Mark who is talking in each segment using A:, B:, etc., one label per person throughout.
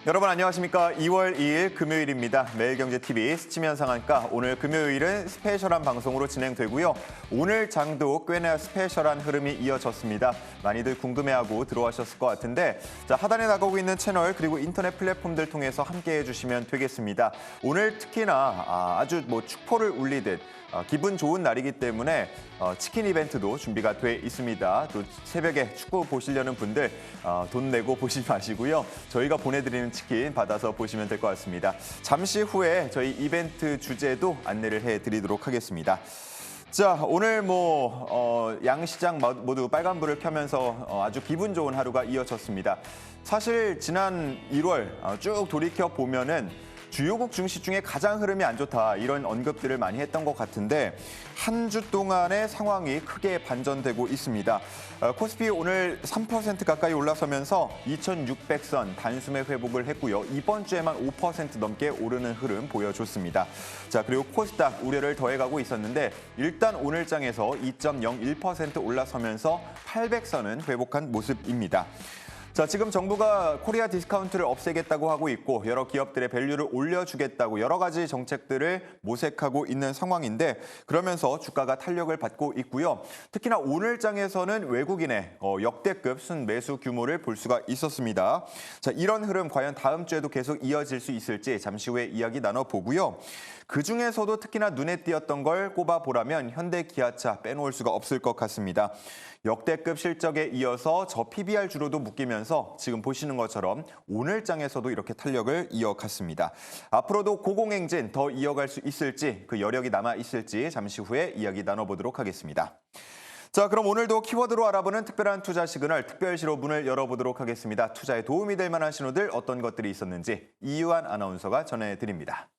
A: 여러분 안녕하십니까? 2월 2일 금요일입니다. 매일경제TV 스치면 상한가 오늘 금요일은 스페셜한 방송으로 진행되고요. 오늘 장도 꽤나 스페셜한 흐름이 이어졌습니다. 많이들 궁금해하고 들어와셨을 것 같은데 하단에 나가고 있는 채널 그리고 인터넷 플랫폼들 통해서 함께해 주시면 되겠습니다. 오늘 특히나 아주 축포를 울리듯 기분 좋은 날이기 때문에 치킨 이벤트도 준비가 돼 있습니다. 또 새벽에 축구 보시려는 분들 돈 내고 보시지 마시고요. 저희가 보내드리는 치킨 받아서 보시면 될 것 같습니다. 잠시 후에 저희 이벤트 주제도 안내를 해드리도록 하겠습니다. 자, 오늘 양시장 모두 빨간불을 켜면서 아주 기분 좋은 하루가 이어졌습니다. 사실 지난 1월 쭉 돌이켜 보면은 주요국 증시 중에 가장 흐름이 안 좋다 이런 언급들을 많이 했던 것 같은데 한 주 동안의 상황이 크게 반전되고 있습니다. 코스피 오늘 3% 가까이 올라서면서 2600선 단숨에 회복을 했고요. 이번 주에만 5% 넘게 오르는 흐름 보여줬습니다. 자, 그리고 코스닥 우려를 더해가고 있었는데 일단 오늘 장에서 2.01% 올라서면서 800선은 회복한 모습입니다. 자, 지금 정부가 코리아 디스카운트를 없애겠다고 하고 있고 여러 기업들의 밸류를 올려주겠다고 여러 가지 정책들을 모색하고 있는 상황인데 그러면서 주가가 탄력을 받고 있고요. 특히나 오늘 장에서는 외국인의 역대급 순매수 규모를 볼 수가 있었습니다. 자, 이런 흐름 과연 다음 주에도 계속 이어질 수 있을지 잠시 후에 이야기 나눠보고요. 그중에서도 특히나 눈에 띄었던 걸 꼽아보라면 현대기아차 빼놓을 수가 없을 것 같습니다. 역대급 실적에 이어서 저 PBR주로도 묶이면서 지금 보시는 것처럼 오늘 장에서도 이렇게 탄력을 이어갔습니다. 앞으로도 고공행진 더 이어갈 수 있을지 그 여력이 남아 있을지 잠시 후에 이야기 나눠보도록 하겠습니다. 자, 그럼 오늘도 키워드로 알아보는 특별한 투자 시그널 특별시로 문을 열어보도록 하겠습니다. 투자에 도움이 될 만한 신호들 어떤 것들이 있었는지 이유한 아나운서가 전해드립니다.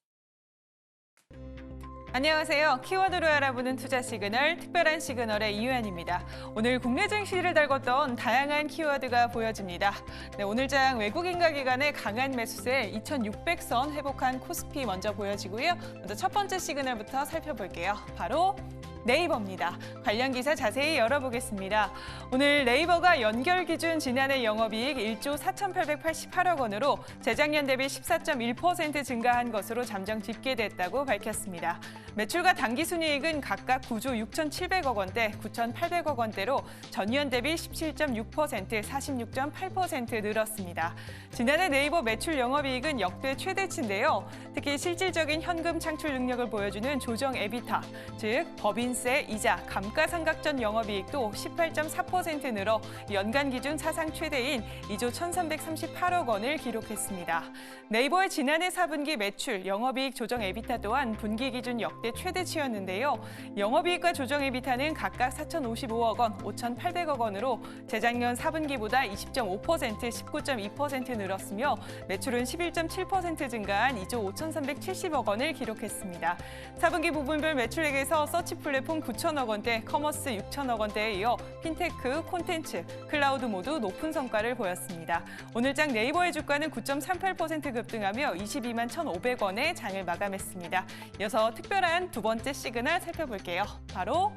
B: 안녕하세요. 키워드로 알아보는 투자 시그널, 특별한 시그널의 이유한입니다. 오늘 국내 증시를 달궜던 다양한 키워드가 보여집니다. 네, 오늘장 외국인과 기관의 강한 매수세 2600선 회복한 코스피 먼저 보여지고요. 먼저 첫 번째 시그널부터 살펴볼게요. 바로 네이버입니다. 관련 기사 자세히 열어보겠습니다. 오늘 네이버가 연결 기준 지난해 영업이익 1조 4,888억 원으로 재작년 대비 14.1% 증가한 것으로 잠정 집계됐다고 밝혔습니다. 매출과 당기순이익은 각각 9조 6,700억 원대, 9,800억 원대로 전년 대비 17.6%, 46.8% 늘었습니다. 지난해 네이버 매출 영업이익은 역대 최대치인데요. 특히 실질적인 현금 창출 능력을 보여주는 조정 에비타, 즉 법인세, 이자, 감가상각전 영업이익도 18.4% 늘어 연간 기준 사상 최대인 2조 1,338억 원을 기록했습니다. 네이버의 지난해 4분기 매출, 영업이익 조정 에비타 또한 분기 기준 역대 최대치였는데요. 영업이익과 조정 에비타는 각각 4,055억 원, 5,800억 원으로 재작년 4분기보다 20.5%, 19.2% 늘었으며 매출은 11.7% 증가한 2조 5,370억 원을 기록했습니다. 4분기 부분별 매출액에서 서치 플랫폼 9천억 원대, 커머스 6천억 원대에 이어 핀테크, 콘텐츠, 클라우드 모두 높은 성과를 보였습니다. 오늘장 네이버의 주가는 9.38% 급등하며 22만 1,500원에 장을 마감했습니다. 이어서 특별한 두 번째 시그널 살펴볼게요. 바로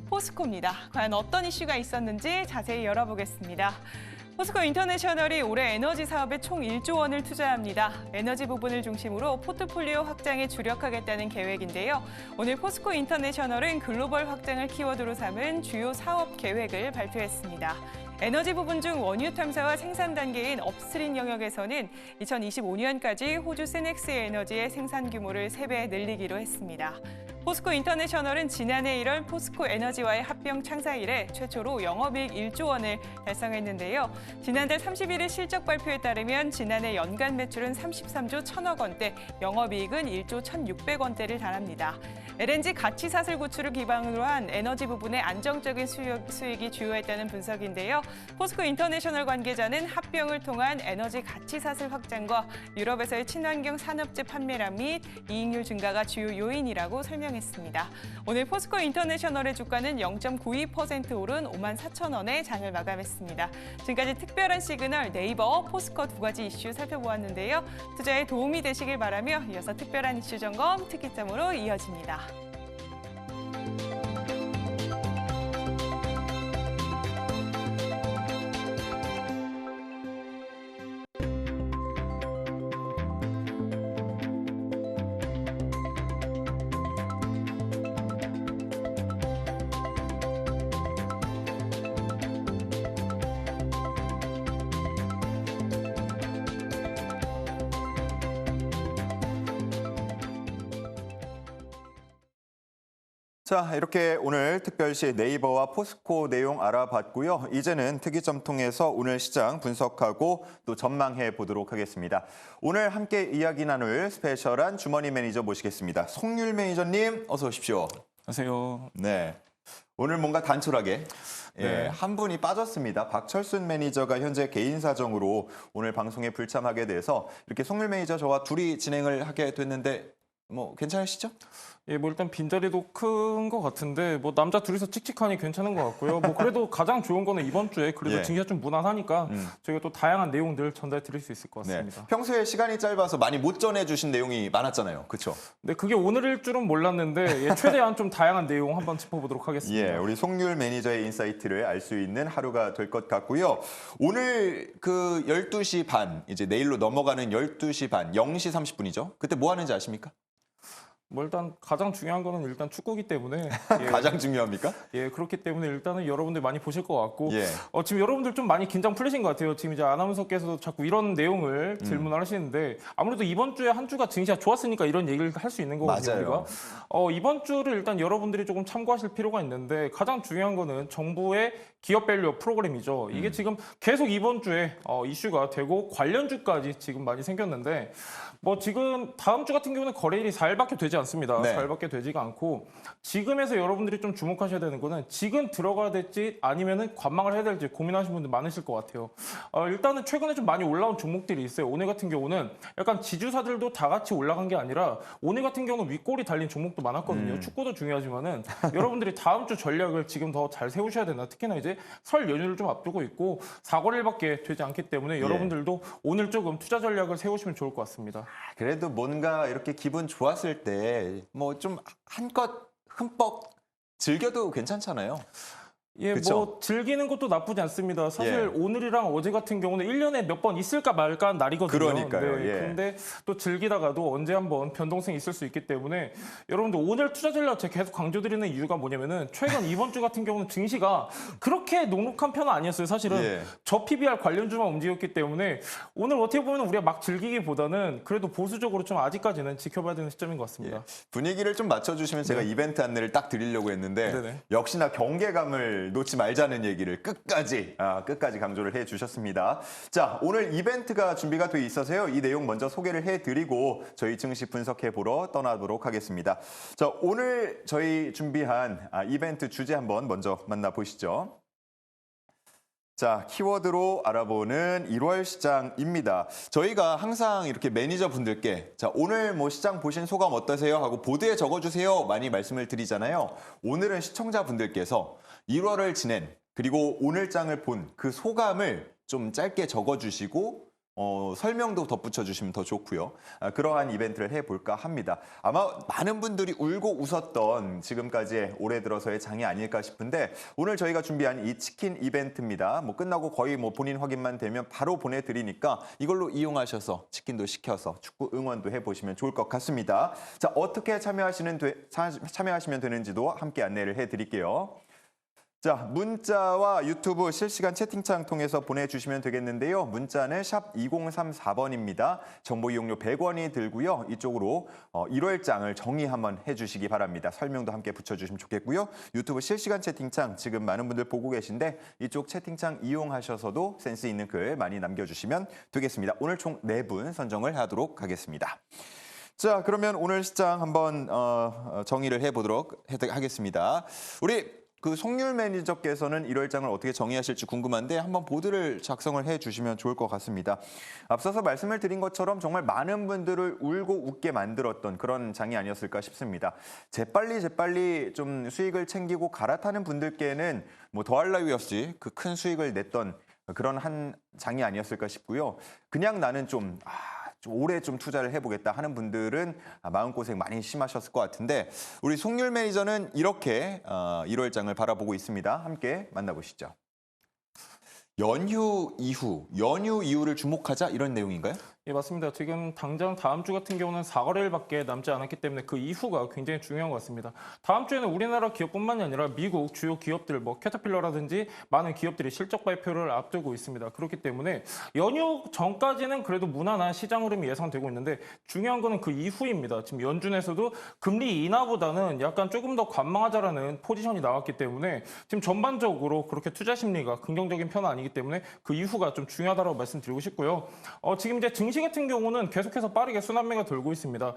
B: 포스코입니다. 과연 어떤 이슈가 있었는지 자세히 열어보겠습니다. 포스코 인터내셔널이 올해 에너지 사업에 총 1조 원을 투자합니다. 에너지 부분을 중심으로 포트폴리오 확장에 주력하겠다는 계획인데요. 오늘 포스코 인터내셔널은 글로벌 확장을 키워드로 삼은 주요 사업 계획을 발표했습니다. 에너지 부분 중 원유 탐사와 생산 단계인 업스트림 영역에서는 2025년까지 호주 세넥스 에너지의 생산 규모를 3배 늘리기로 했습니다. 포스코 인터내셔널은 지난해 1월 포스코 에너지와의 합병 창사 이래 최초로 영업이익 1조 원을 달성했는데요. 지난달 31일 실적 발표에 따르면 지난해 연간 매출은 33조 1천억 원대, 영업이익은 1조 1,600원대를 달합니다. LNG 가치 사슬 구축을 기반으로 한 에너지 부분의 안정적인 수익이 주요했다는 분석인데요. 포스코 인터내셔널 관계자는 합병을 통한 에너지 가치 사슬 확장과 유럽에서의 친환경 산업재 판매량 및 이익률 증가가 주요 요인이라고 설명했습니다. 오늘 포스코 인터내셔널의 주가는 0.92% 오른 5만 4천 원에 장을 마감했습니다. 지금까지 특별한 시그널 네이버, 포스코 두 가지 이슈 살펴보았는데요. 투자에 도움이 되시길 바라며 이어서 특별한 이슈 점검 특기점으로 이어집니다.
A: 자, 이렇게 오늘 특별시 네이버와 포스코 내용 알아봤고요. 이제는 특이점 통해서 오늘 시장 분석하고 또 전망해 보도록 하겠습니다. 오늘 함께 이야기 나눌 스페셜한 주머니 매니저 모시겠습니다. 송률 매니저님, 어서 오십시오.
C: 안녕하세요.
A: 네. 오늘 뭔가 단촐하게
C: 네.
A: 한 분이 빠졌습니다. 박철순 매니저가 현재 개인 사정으로 오늘 방송에 불참하게 돼서 이렇게 송률 매니저 저와 둘이 진행을 하게 됐는데 뭐 괜찮으시죠?
C: 예, 뭐 일단 빈자리도 큰 것 같은데 뭐 남자 둘이서 칙칙하니 괜찮은 것 같고요. 뭐 그래도 가장 좋은 거는 이번 주에 그래도
A: 예.
C: 증시가 좀 무난하니까 저희가 또 다양한 내용들 전달 드릴 수 있을 것
A: 네.
C: 같습니다.
A: 평소에 시간이 짧아서 많이 못 전해주신 내용이 많았잖아요. 그렇죠?
C: 네, 그게 오늘일 줄은 몰랐는데 예, 최대한 좀 다양한 내용 한번 짚어보도록 하겠습니다.
A: 예, 우리 송률 매니저의 인사이트를 알 수 있는 하루가 될 것 같고요. 오늘 그 12시 반, 이제 내일로 넘어가는 12시 반, 0시 30분이죠. 그때 뭐 하는지 아십니까?
C: 뭐 일단 가장 중요한 거는 일단 축구기 때문에 예,
A: 가장 중요합니까?
C: 예, 그렇기 때문에 일단은 여러분들 많이 보실 것 같고
A: 예.
C: 지금 여러분들 좀 많이 긴장 풀리신 것 같아요. 지금 이제 아나운서께서도 자꾸 이런 내용을 질문을 하시는데 아무래도 이번 주에 한 주가 증시가 좋았으니까 이런 얘기를 할 수 있는 거거든요.
A: 맞아요.
C: 우리가. 이번 주를 일단 여러분들이 조금 참고하실 필요가 있는데 가장 중요한 거는 정부의 기업 밸류 프로그램이죠. 이게 지금 계속 이번 주에 이슈가 되고 관련주까지 지금 많이 생겼는데 뭐 지금 다음 주 같은 경우는 거래일이 4일밖에 되지 않습니다.
A: 네.
C: 4일밖에 되지가 않고 지금에서 여러분들이 좀 주목하셔야 되는 거는 지금 들어가야 될지 아니면은 관망을 해야 될지 고민하시는 분들 많으실 것 같아요. 일단은 최근에 좀 많이 올라온 종목들이 있어요. 오늘 같은 경우는 약간 지주사들도 다 같이 올라간 게 아니라 오늘 같은 경우는 윗골이 달린 종목도 많았거든요. 축구도 중요하지만은 여러분들이 다음 주 전략을 지금 더 잘 세우셔야 된다. 특히나 이제 설 연휴를 좀 앞두고 있고 4거래일밖에 되지 않기 때문에 여러분들도 오늘 조금 투자 전략을 세우시면 좋을 것 같습니다.
A: 그래도 뭔가 이렇게 기분 좋았을 때 뭐 좀 한껏 흠뻑 즐겨도 괜찮잖아요.
C: 예,
A: 그쵸?
C: 뭐 즐기는 것도 나쁘지 않습니다. 사실
A: 예.
C: 오늘이랑 어제 같은 경우는 1년에 몇 번 있을까 말까 한 날이거든요.
A: 그러니까요,
C: 네,
A: 예.
C: 근데 또 즐기다가도 언제 한번 변동성이 있을 수 있기 때문에 여러분들 오늘 투자 전략 제가 계속 강조드리는 이유가 뭐냐면은 최근 이번 주 같은 경우는 증시가 그렇게 녹록한 편은 아니었어요. 사실은
A: 예.
C: 저 PBR 관련주만 움직였기 때문에 오늘 어떻게 보면 우리가 막 즐기기보다는 그래도 보수적으로 좀 아직까지는 지켜봐야 되는 시점인 것 같습니다.
A: 분위기를 좀 맞춰주시면 제가 이벤트 안내를 딱 드리려고 했는데
C: 네네.
A: 역시나 경계감을 놓지 말자는 얘기를 끝까지 강조를 해주셨습니다. 자, 오늘 이벤트가 준비가 돼 있어서요. 이 내용 먼저 소개를 해드리고 저희 증시 분석해 보러 떠나도록 하겠습니다. 자, 오늘 저희 준비한 이벤트 주제 한번 먼저 만나보시죠. 자, 키워드로 알아보는 1월 시장입니다. 저희가 항상 이렇게 매니저분들께 자, 오늘 뭐 시장 보신 소감 어떠세요? 하고 보드에 적어주세요. 많이 말씀을 드리잖아요. 오늘은 시청자분들께서 1월을 지낸 그리고 오늘 장을 본 그 소감을 좀 짧게 적어주시고 설명도 덧붙여 주시면 더 좋고요. 그러한 이벤트를 해볼까 합니다. 아마 많은 분들이 울고 웃었던 지금까지의 올해 들어서의 장이 아닐까 싶은데 오늘 저희가 준비한 이 치킨 이벤트입니다. 뭐 끝나고 거의 뭐 본인 확인만 되면 바로 보내드리니까 이걸로 이용하셔서 치킨도 시켜서 축구 응원도 해보시면 좋을 것 같습니다. 자, 어떻게 참여하시면 되는지도 함께 안내를 해드릴게요. 자, 문자와 유튜브 실시간 채팅창 통해서 보내주시면 되겠는데요. 문자는 샵 2034번입니다. 정보 이용료 100원이 들고요. 이쪽으로 1월장을 정의 한번 해주시기 바랍니다. 설명도 함께 붙여주시면 좋겠고요. 유튜브 실시간 채팅창 지금 많은 분들 보고 계신데 이쪽 채팅창 이용하셔서도 센스 있는 글 많이 남겨주시면 되겠습니다. 오늘 총 4분 선정을 하도록 하겠습니다. 자, 그러면 오늘 시장 한번 정의를 해보도록 하겠습니다. 우리 그 송률 매니저께서는 1월장을 어떻게 정의하실지 궁금한데 한번 보드를 작성을 해주시면 좋을 것 같습니다. 앞서서 말씀을 드린 것처럼 정말 많은 분들을 울고 웃게 만들었던 그런 장이 아니었을까 싶습니다. 재빨리 좀 수익을 챙기고 갈아타는 분들께는 뭐 더할 나위 없이 그 큰 수익을 냈던 그런 한 장이 아니었을까 싶고요. 그냥 나는 좀 오래 좀 투자를 해보겠다 하는 분들은 마음고생 많이 심하셨을 것 같은데 우리 송률 매니저는 이렇게 1월장을 바라보고 있습니다. 함께 만나보시죠. 연휴 이후를 주목하자 이런 내용인가요?
C: 예, 맞습니다. 지금 당장 다음 주 같은 경우는 4거래일밖에 남지 않았기 때문에 그 이후가 굉장히 중요한 것 같습니다. 다음 주에는 우리나라 기업뿐만이 아니라 미국 주요 기업들, 뭐 캐터필러라든지 많은 기업들이 실적 발표를 앞두고 있습니다. 그렇기 때문에 연휴 전까지는 그래도 무난한 시장 흐름이 예상되고 있는데 중요한 거는 그 이후입니다. 지금 연준에서도 금리 인하보다는 약간 조금 더 관망하자라는 포지션이 나왔기 때문에 지금 전반적으로 그렇게 투자 심리가 긍정적인 편은 아니기 때문에 그 이후가 좀 중요하다고 말씀드리고 싶고요. 지금 이제 증시 같은 경우는 계속해서 빠르게 순환매가 돌고 있습니다.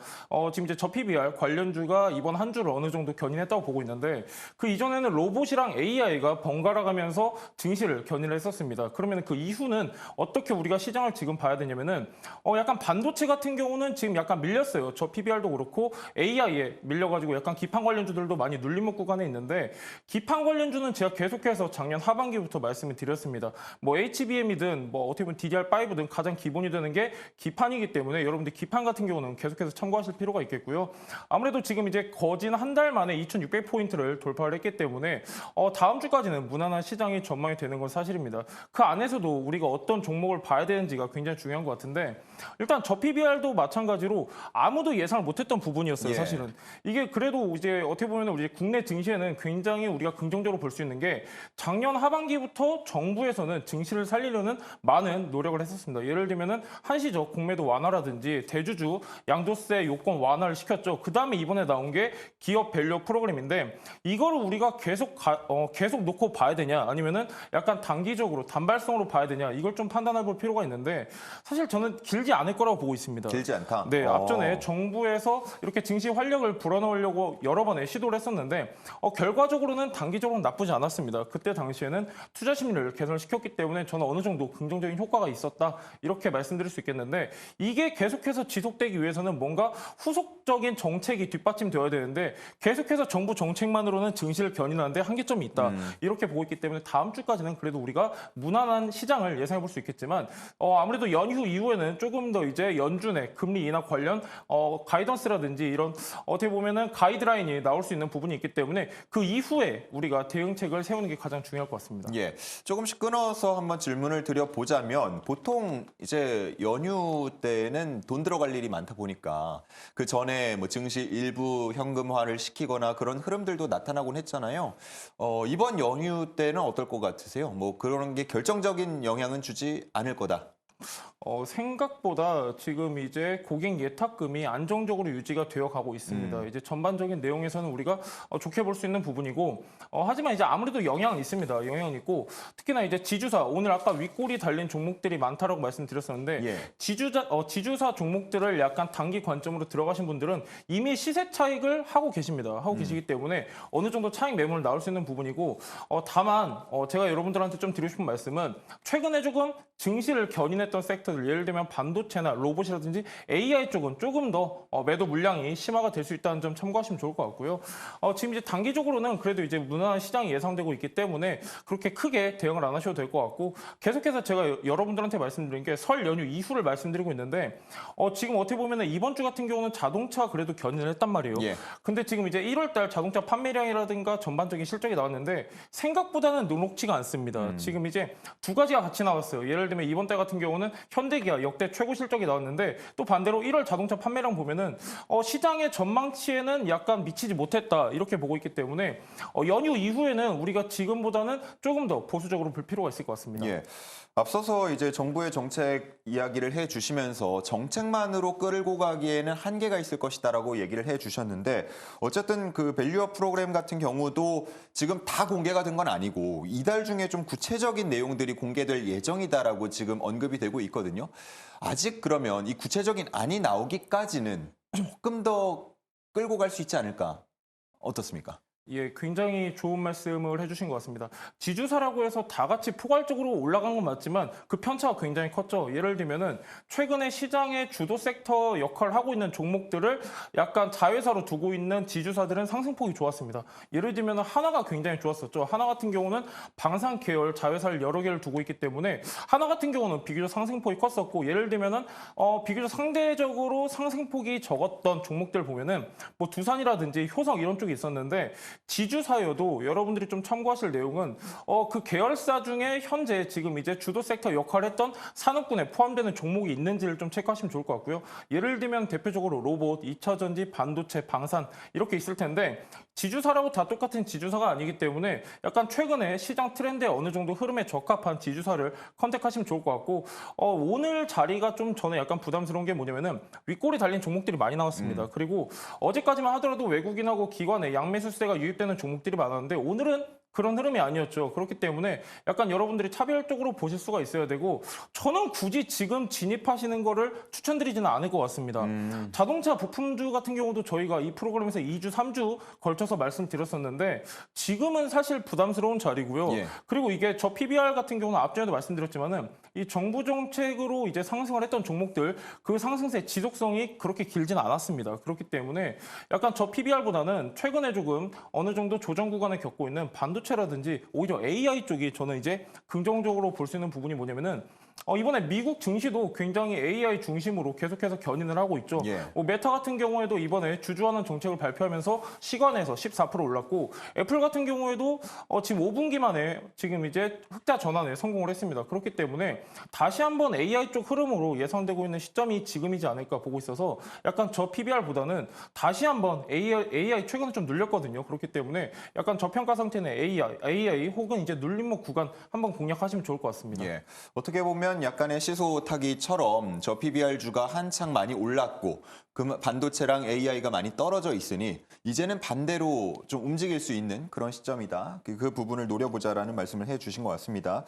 C: 지금 이제 저 PBR 관련주가 이번 한 주를 어느 정도 견인했다고 보고 있는데 그 이전에는 로봇이랑 AI가 번갈아 가면서 증시를 견인을 했었습니다. 그러면 그 이후는 어떻게 우리가 시장을 지금 봐야 되냐면은 약간 반도체 같은 경우는 지금 약간 밀렸어요. 저 PBR도 그렇고 AI에 밀려가지고 약간 기판 관련주들도 많이 눌림목 구간에 있는데 기판 관련주는 제가 계속해서 작년 하반기부터 말씀을 드렸습니다. 뭐 HBM이든 뭐 어떻게 보면 DDR5든 가장 기본이 되는 게 기판이기 때문에 여러분들 기판 같은 경우는 계속해서 참고하실 필요가 있겠고요. 아무래도 지금 이제 거진 한 달 만에 2,600포인트를 돌파를 했기 때문에 다음 주까지는 무난한 시장이 전망이 되는 건 사실입니다. 그 안에서도 우리가 어떤 종목을 봐야 되는지가 굉장히 중요한 것 같은데 일단 저 PBR도 마찬가지로 아무도 예상을 못했던 부분이었어요.
A: 예.
C: 사실은 이게 그래도 이제 어떻게 보면 우리 국내 증시에는 굉장히 우리가 긍정적으로 볼 수 있는 게 작년 하반기부터 정부에서는 증시를 살리려는 많은 노력을 했었습니다. 예를 들면은 한시적 공매도 완화라든지 대주주 양도세 요건 완화를 시켰죠. 그 다음에 이번에 나온 게 기업 밸류 프로그램인데 이거를 우리가 계속 놓고 봐야 되냐 아니면은 약간 단기적으로 단발성으로 봐야 되냐 이걸 좀 판단해 볼 필요가 있는데 사실 저는 길지 않을 거라고 보고 있습니다.
A: 길지 않다.
C: 네, 앞전에 정부에서 이렇게 증시 활력을 불어넣으려고 여러 번의 시도를 했었는데 결과적으로는 단기적으로는 나쁘지 않았습니다. 그때 당시에는 투자 심리를 개선시켰기 때문에 저는 어느 정도 긍정적인 효과가 있었다 이렇게 말씀드릴 수 있겠는데 이게 계속해서 지속되기 위해서는 뭔가 후속적인 정책이 뒷받침되어야 되는데 계속해서 정부 정책만으로는 증시를 견인하는데 한계점이 있다 이렇게 보고 있기 때문에 다음 주까지는 그래도 우리가 무난한 시장을 예상해 볼 수 있겠지만 아무래도 연휴 이후에는 조금 더 이제 연준의 금리 인하 관련 가이던스라든지 이런 어떻게 보면은 가이드라인이 나올 수 있는 부분이 있기 때문에 그 이후에 우리가 대응책을 세우는 게 가장 중요할 것 같습니다.
A: 예, 조금씩 끊어서 한번 질문을 드려보자면 보통 이제 연휴 때는 돈 들어갈 일이 많다 보니까 그 전에 뭐 증시 일부 현금화를 시키거나 그런 흐름들도 나타나곤 했잖아요. 이번 연휴 때는 어떨 것 같으세요? 뭐 그런 게 결정적인 영향은 주지 않을 거다.
C: 생각보다 지금 이제 고객 예탁금이 안정적으로 유지가 되어 가고 있습니다. 이제 전반적인 내용에서는 우리가 좋게 볼 수 있는 부분이고, 하지만 이제 아무래도 영향은 있습니다. 영향은 있고, 특히나 이제 지주사, 오늘 아까 윗골이 달린 종목들이 많다라고 말씀드렸었는데,
A: 예.
C: 지주사 종목들을 약간 단기 관점으로 들어가신 분들은 이미 시세 차익을 하고 계십니다. 하고 계시기 때문에 어느 정도 차익 매물 나올 수 있는 부분이고, 다만, 제가 여러분들한테 좀 드리고 싶은 말씀은 최근에 조금 증시를 견인했던 섹터들 예를 들면 반도체나 로봇이라든지 AI 쪽은 조금 더 매도 물량이 심화가 될 수 있다는 점 참고하시면 좋을 것 같고요. 지금 이제 단기적으로는 그래도 이제 무난한 시장이 예상되고 있기 때문에 그렇게 크게 대응을 안 하셔도 될 것 같고 계속해서 제가 여러분들한테 말씀드린 게 설 연휴 이후를 말씀드리고 있는데 지금 어떻게 보면은 이번 주 같은 경우는 자동차 그래도 견인을 했단 말이에요.
A: 예.
C: 근데 지금 이제 1월 달 자동차 판매량이라든가 전반적인 실적이 나왔는데 생각보다는 녹록지가 않습니다. 지금 이제 두 가지가 같이 나왔어요. 예를 들면 이번 달 같은 경우는 현대기아 역대 최고 실적이 나왔는데 또 반대로 1월 자동차 판매량 보면은 시장의 전망치에는 약간 미치지 못했다 이렇게 보고 있기 때문에 연휴 이후에는 우리가 지금보다는 조금 더 보수적으로 볼 필요가 있을 것 같습니다.
A: 예. 앞서서 이제 정부의 정책 이야기를 해주시면서 정책만으로 끌고 가기에는 한계가 있을 것이다라고 얘기를 해주셨는데 어쨌든 그 밸류업 프로그램 같은 경우도 지금 다 공개가 된 건 아니고 이달 중에 좀 구체적인 내용들이 공개될 예정이다라고 지금 언급이 되고 있거든요. 아직 그러면 이 구체적인 안이 나오기까지는 조금 더 끌고 갈 수 있지 않을까? 어떻습니까?
C: 예, 굉장히 좋은 말씀을 해주신 것 같습니다. 지주사라고 해서 다 같이 포괄적으로 올라간 건 맞지만 그 편차가 굉장히 컸죠. 예를 들면은 최근에 시장의 주도 섹터 역할을 하고 있는 종목들을 약간 자회사로 두고 있는 지주사들은 상승폭이 좋았습니다. 예를 들면 하나가 굉장히 좋았었죠. 하나 같은 경우는 방산 계열 자회사를 여러 개를 두고 있기 때문에 하나 같은 경우는 비교적 상승폭이 컸었고 예를 들면은 비교적 상대적으로 상승폭이 적었던 종목들 보면은 뭐 두산이라든지 효성 이런 쪽이 있었는데 지주사여도 여러분들이 좀 참고하실 내용은 그 계열사 중에 현재 지금 이제 주도 섹터 역할을 했던 산업군에 포함되는 종목이 있는지를 좀 체크하시면 좋을 것 같고요. 예를 들면 대표적으로 로봇, 2차 전지, 반도체, 방산 이렇게 있을 텐데 지주사라고 다 똑같은 지주사가 아니기 때문에 약간 최근에 시장 트렌드에 어느 정도 흐름에 적합한 지주사를 컨택하시면 좋을 것 같고 오늘 자리가 좀 저는 약간 부담스러운 게 뭐냐면은 윗골이 달린 종목들이 많이 나왔습니다. 그리고 어제까지만 하더라도 외국인하고 기관의 양매수세가 유입되는 종목들이 많았는데 오늘은 그런 흐름이 아니었죠. 그렇기 때문에 약간 여러분들이 차별적으로 보실 수가 있어야 되고 저는 굳이 지금 진입하시는 거를 추천드리지는 않을 것 같습니다. 자동차 부품주 같은 경우도 저희가 이 프로그램에서 2주, 3주 걸쳐서 말씀드렸었는데 지금은 사실 부담스러운 자리고요.
D: 예.
C: 그리고 이게 저 PBR 같은 경우는 앞전에도 말씀드렸지만은 이 정부 정책으로 이제 상승을 했던 종목들 그 상승세 지속성이 그렇게 길진 않았습니다. 그렇기 때문에 약간 저 PBR보다는 최근에 조금 어느 정도 조정 구간을 겪고 있는 반도체라든지 오히려 AI 쪽이 저는 이제 긍정적으로 볼 수 있는 부분이 뭐냐면은 이번에 미국 증시도 굉장히 AI 중심으로 계속해서 견인을 하고 있죠.
D: 예.
C: 메타 같은 경우에도 이번에 주주하는 정책을 발표하면서 시간에서 14% 올랐고 애플 같은 경우에도 지금 5분기 만에 지금 이제 흑자 전환에 성공을 했습니다. 그렇기 때문에 다시 한번 AI 쪽 흐름으로 예상되고 있는 시점이 지금이지 않을까 보고 있어서 약간 저 PBR보다는 다시 한번 AI 최근에 좀 눌렸거든요. 그렇기 때문에 약간 저평가 상태는 AI 혹은 이제 눌림목 구간 한번 공략하시면 좋을 것 같습니다.
D: 예. 어떻게 보면 약간의 시소 타기처럼 저 PBR주가 한창 많이 올랐고 그 반도체랑 AI가 많이 떨어져 있으니 이제는 반대로 좀 움직일 수 있는 그런 시점이다. 그 부분을 노려보자라는 말씀을 해주신 것 같습니다.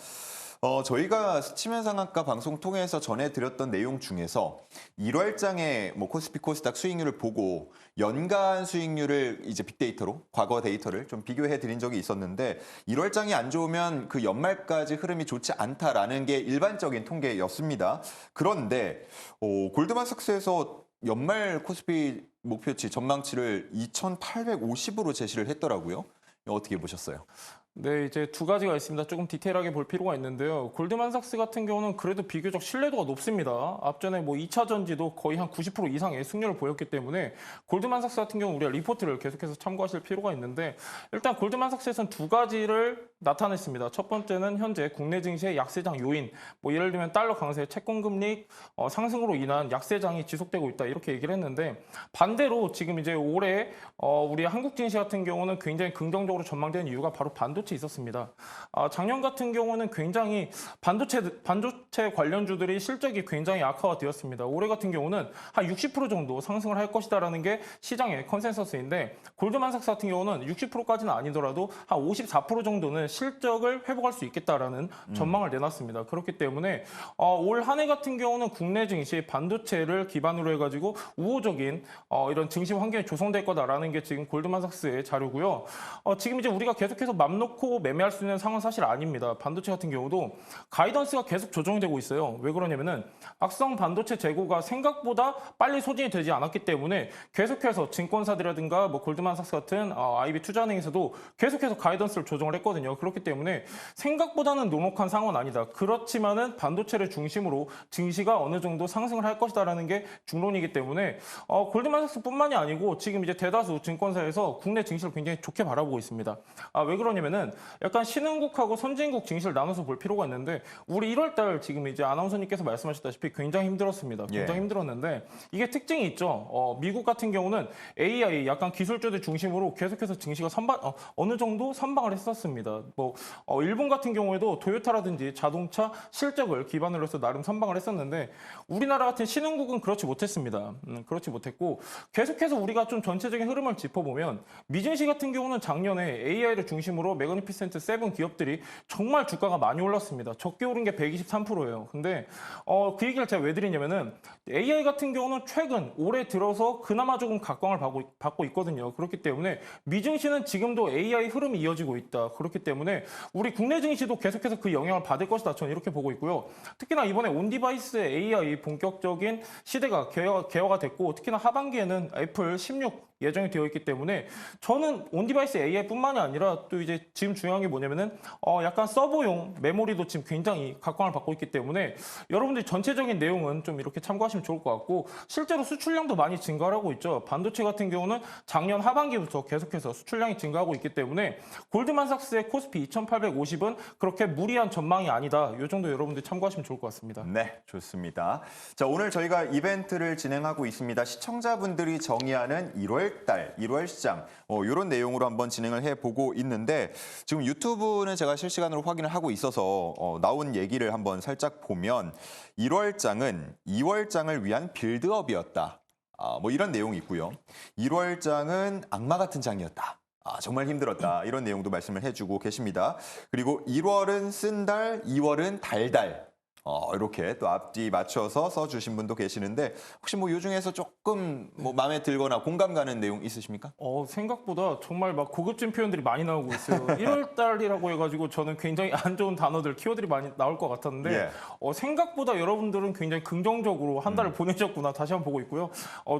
D: 저희가 스치면 상한가 방송 통해서 전해드렸던 내용 중에서 1월장에 뭐 코스피 코스닥 수익률을 보고 연간 수익률을 이제 빅데이터로 과거 데이터를 좀 비교해 드린 적이 있었는데 1월장이 안 좋으면 그 연말까지 흐름이 좋지 않다라는 게 일반적인 통계였습니다. 그런데 골드만삭스에서 연말 코스피 목표치 전망치를 2,850으로 제시를 했더라고요. 어떻게 보셨어요?
C: 네, 이제 두 가지가 있습니다. 조금 디테일하게 볼 필요가 있는데요. 골드만삭스 같은 경우는 그래도 비교적 신뢰도가 높습니다. 앞전에 뭐 2차 전지도 거의 한 90% 이상의 승률을 보였기 때문에 골드만삭스 같은 경우 우리가 리포트를 계속해서 참고하실 필요가 있는데 일단 골드만삭스에서는 두 가지를 나타냈습니다. 첫 번째는 현재 국내 증시의 약세장 요인, 뭐 예를 들면 달러 강세, 채권 금리 상승으로 인한 약세장이 지속되고 있다 이렇게 얘기를 했는데 반대로 지금 이제 올해 우리 한국 증시 같은 경우는 굉장히 긍정적으로 전망되는 이유가 바로 반도체 있었습니다. 작년 같은 경우는 굉장히 반도체 관련주들이 실적이 굉장히 악화되었습니다. 올해 같은 경우는 한 60% 정도 상승을 할 것이다라는 게 시장의 컨센서스인데 골드만삭스 같은 경우는 60%까지는 아니더라도 한 54% 정도는 실적을 회복할 수 있겠다라는 전망을 내놨습니다. 그렇기 때문에 올 한 해 같은 경우는 국내 증시 반도체를 기반으로 해가지고 우호적인 이런 증시 환경이 조성될 거다라는 게 지금 골드만삭스의 자료고요. 지금 이제 우리가 계속해서 맘 놓고 매매할 수 있는 상황은 사실 아닙니다. 반도체 같은 경우도 가이던스가 계속 조정이 되고 있어요. 왜 그러냐면은 악성 반도체 재고가 생각보다 빨리 소진이 되지 않았기 때문에 계속해서 증권사들이라든가 뭐 골드만삭스 같은 IB 투자은행에서도 계속해서 가이던스를 조정을 했거든요. 그렇기 때문에 생각보다는 녹록한 상황은 아니다. 그렇지만은 반도체를 중심으로 증시가 어느 정도 상승을 할 것이다라는 게 중론이기 때문에 골드만삭스뿐만이 아니고 지금 이제 대다수 증권사에서 국내 증시를 굉장히 좋게 바라보고 있습니다. 왜 그러냐면은 약간 신흥국하고 선진국 증시를 나눠서 볼 필요가 있는데 우리 1월달 지금 이제 아나운서님께서 말씀하셨다시피 굉장히 힘들었습니다. 굉장히 힘들었는데 이게 특징이 있죠. 미국 같은 경우는 AI 약간 기술주들 중심으로 계속해서 증시가 어느 정도 선방을 했었습니다. 뭐 일본 같은 경우에도 토요타라든지 자동차 실적을 기반으로 해서 나름 선방을 했었는데 우리나라 같은 신흥국은 그렇지 못했습니다. 그렇지 못했고 계속해서 우리가 좀 전체적인 흐름을 짚어보면 미증시 같은 경우는 작년에 AI를 중심으로 매그니피센트 7 기업들이 정말 주가가 많이 올랐습니다. 적게 오른 게 123%예요. 근데 그 얘기를 제가 왜 드리냐면은 AI 같은 경우는 최근 올해 들어서 그나마 조금 각광을 받고 있거든요. 그렇기 때문에 미증시는 지금도 AI 흐름이 이어지고 있다. 그렇기 때문에 우리 국내 증시도 계속해서 그 영향을 받을 것이다. 저는 이렇게 보고 있고요. 특히나 이번에 온디바이스 AI 본격적인 시대가 개화가 됐고 특히나 하반기에는 애플 16 예정이 되어 있기 때문에 저는 온디바이스 AI뿐만이 아니라 또 이제 지금 중요한 게 뭐냐면은 약간 서버용 메모리도 지금 굉장히 각광을 받고 있기 때문에 여러분들이 전체적인 내용은 좀 이렇게 참고하시면 좋을 것 같고 실제로 수출량도 많이 증가를 하고 있죠. 반도체 같은 경우는 작년 하반기부터 계속해서 수출량이 증가하고 있기 때문에 골드만삭스의 코스피 2850은 그렇게 무리한 전망이 아니다. 이 정도 여러분들이 참고하시면 좋을 것 같습니다.
A: 네, 좋습니다. 자, 오늘 저희가 이벤트를 진행하고 있습니다. 시청자분들이 정의하는 1월 시장, 이런 내용으로 한번 진행을 해보고 있는데 지금 유튜브는 제가 실시간으로 확인을 하고 있어서 나온 얘기를 한번 살짝 보면 1월장은 2월장을 위한 빌드업이었다. 뭐 이런 내용이 있고요. 1월장은 악마 같은 장이었다. 정말 힘들었다. 이런 내용도 말씀을 해주고 계십니다. 그리고 1월은 쓴 달, 2월은 달달. 이렇게 또 앞뒤 맞춰서 써주신 분도 계시는데 혹시 뭐 이 중에서 조금 뭐 마음에 들거나 공감 가는 내용 있으십니까?
C: 생각보다 정말 막 고급진 표현들이 많이 나오고 있어요. 1월 달이라고 해가지고 저는 굉장히 안 좋은 단어들, 키워드들이 많이 나올 것 같았는데 생각보다 여러분들은 굉장히 긍정적으로 한 달을 보내셨구나 다시 한번 보고 있고요.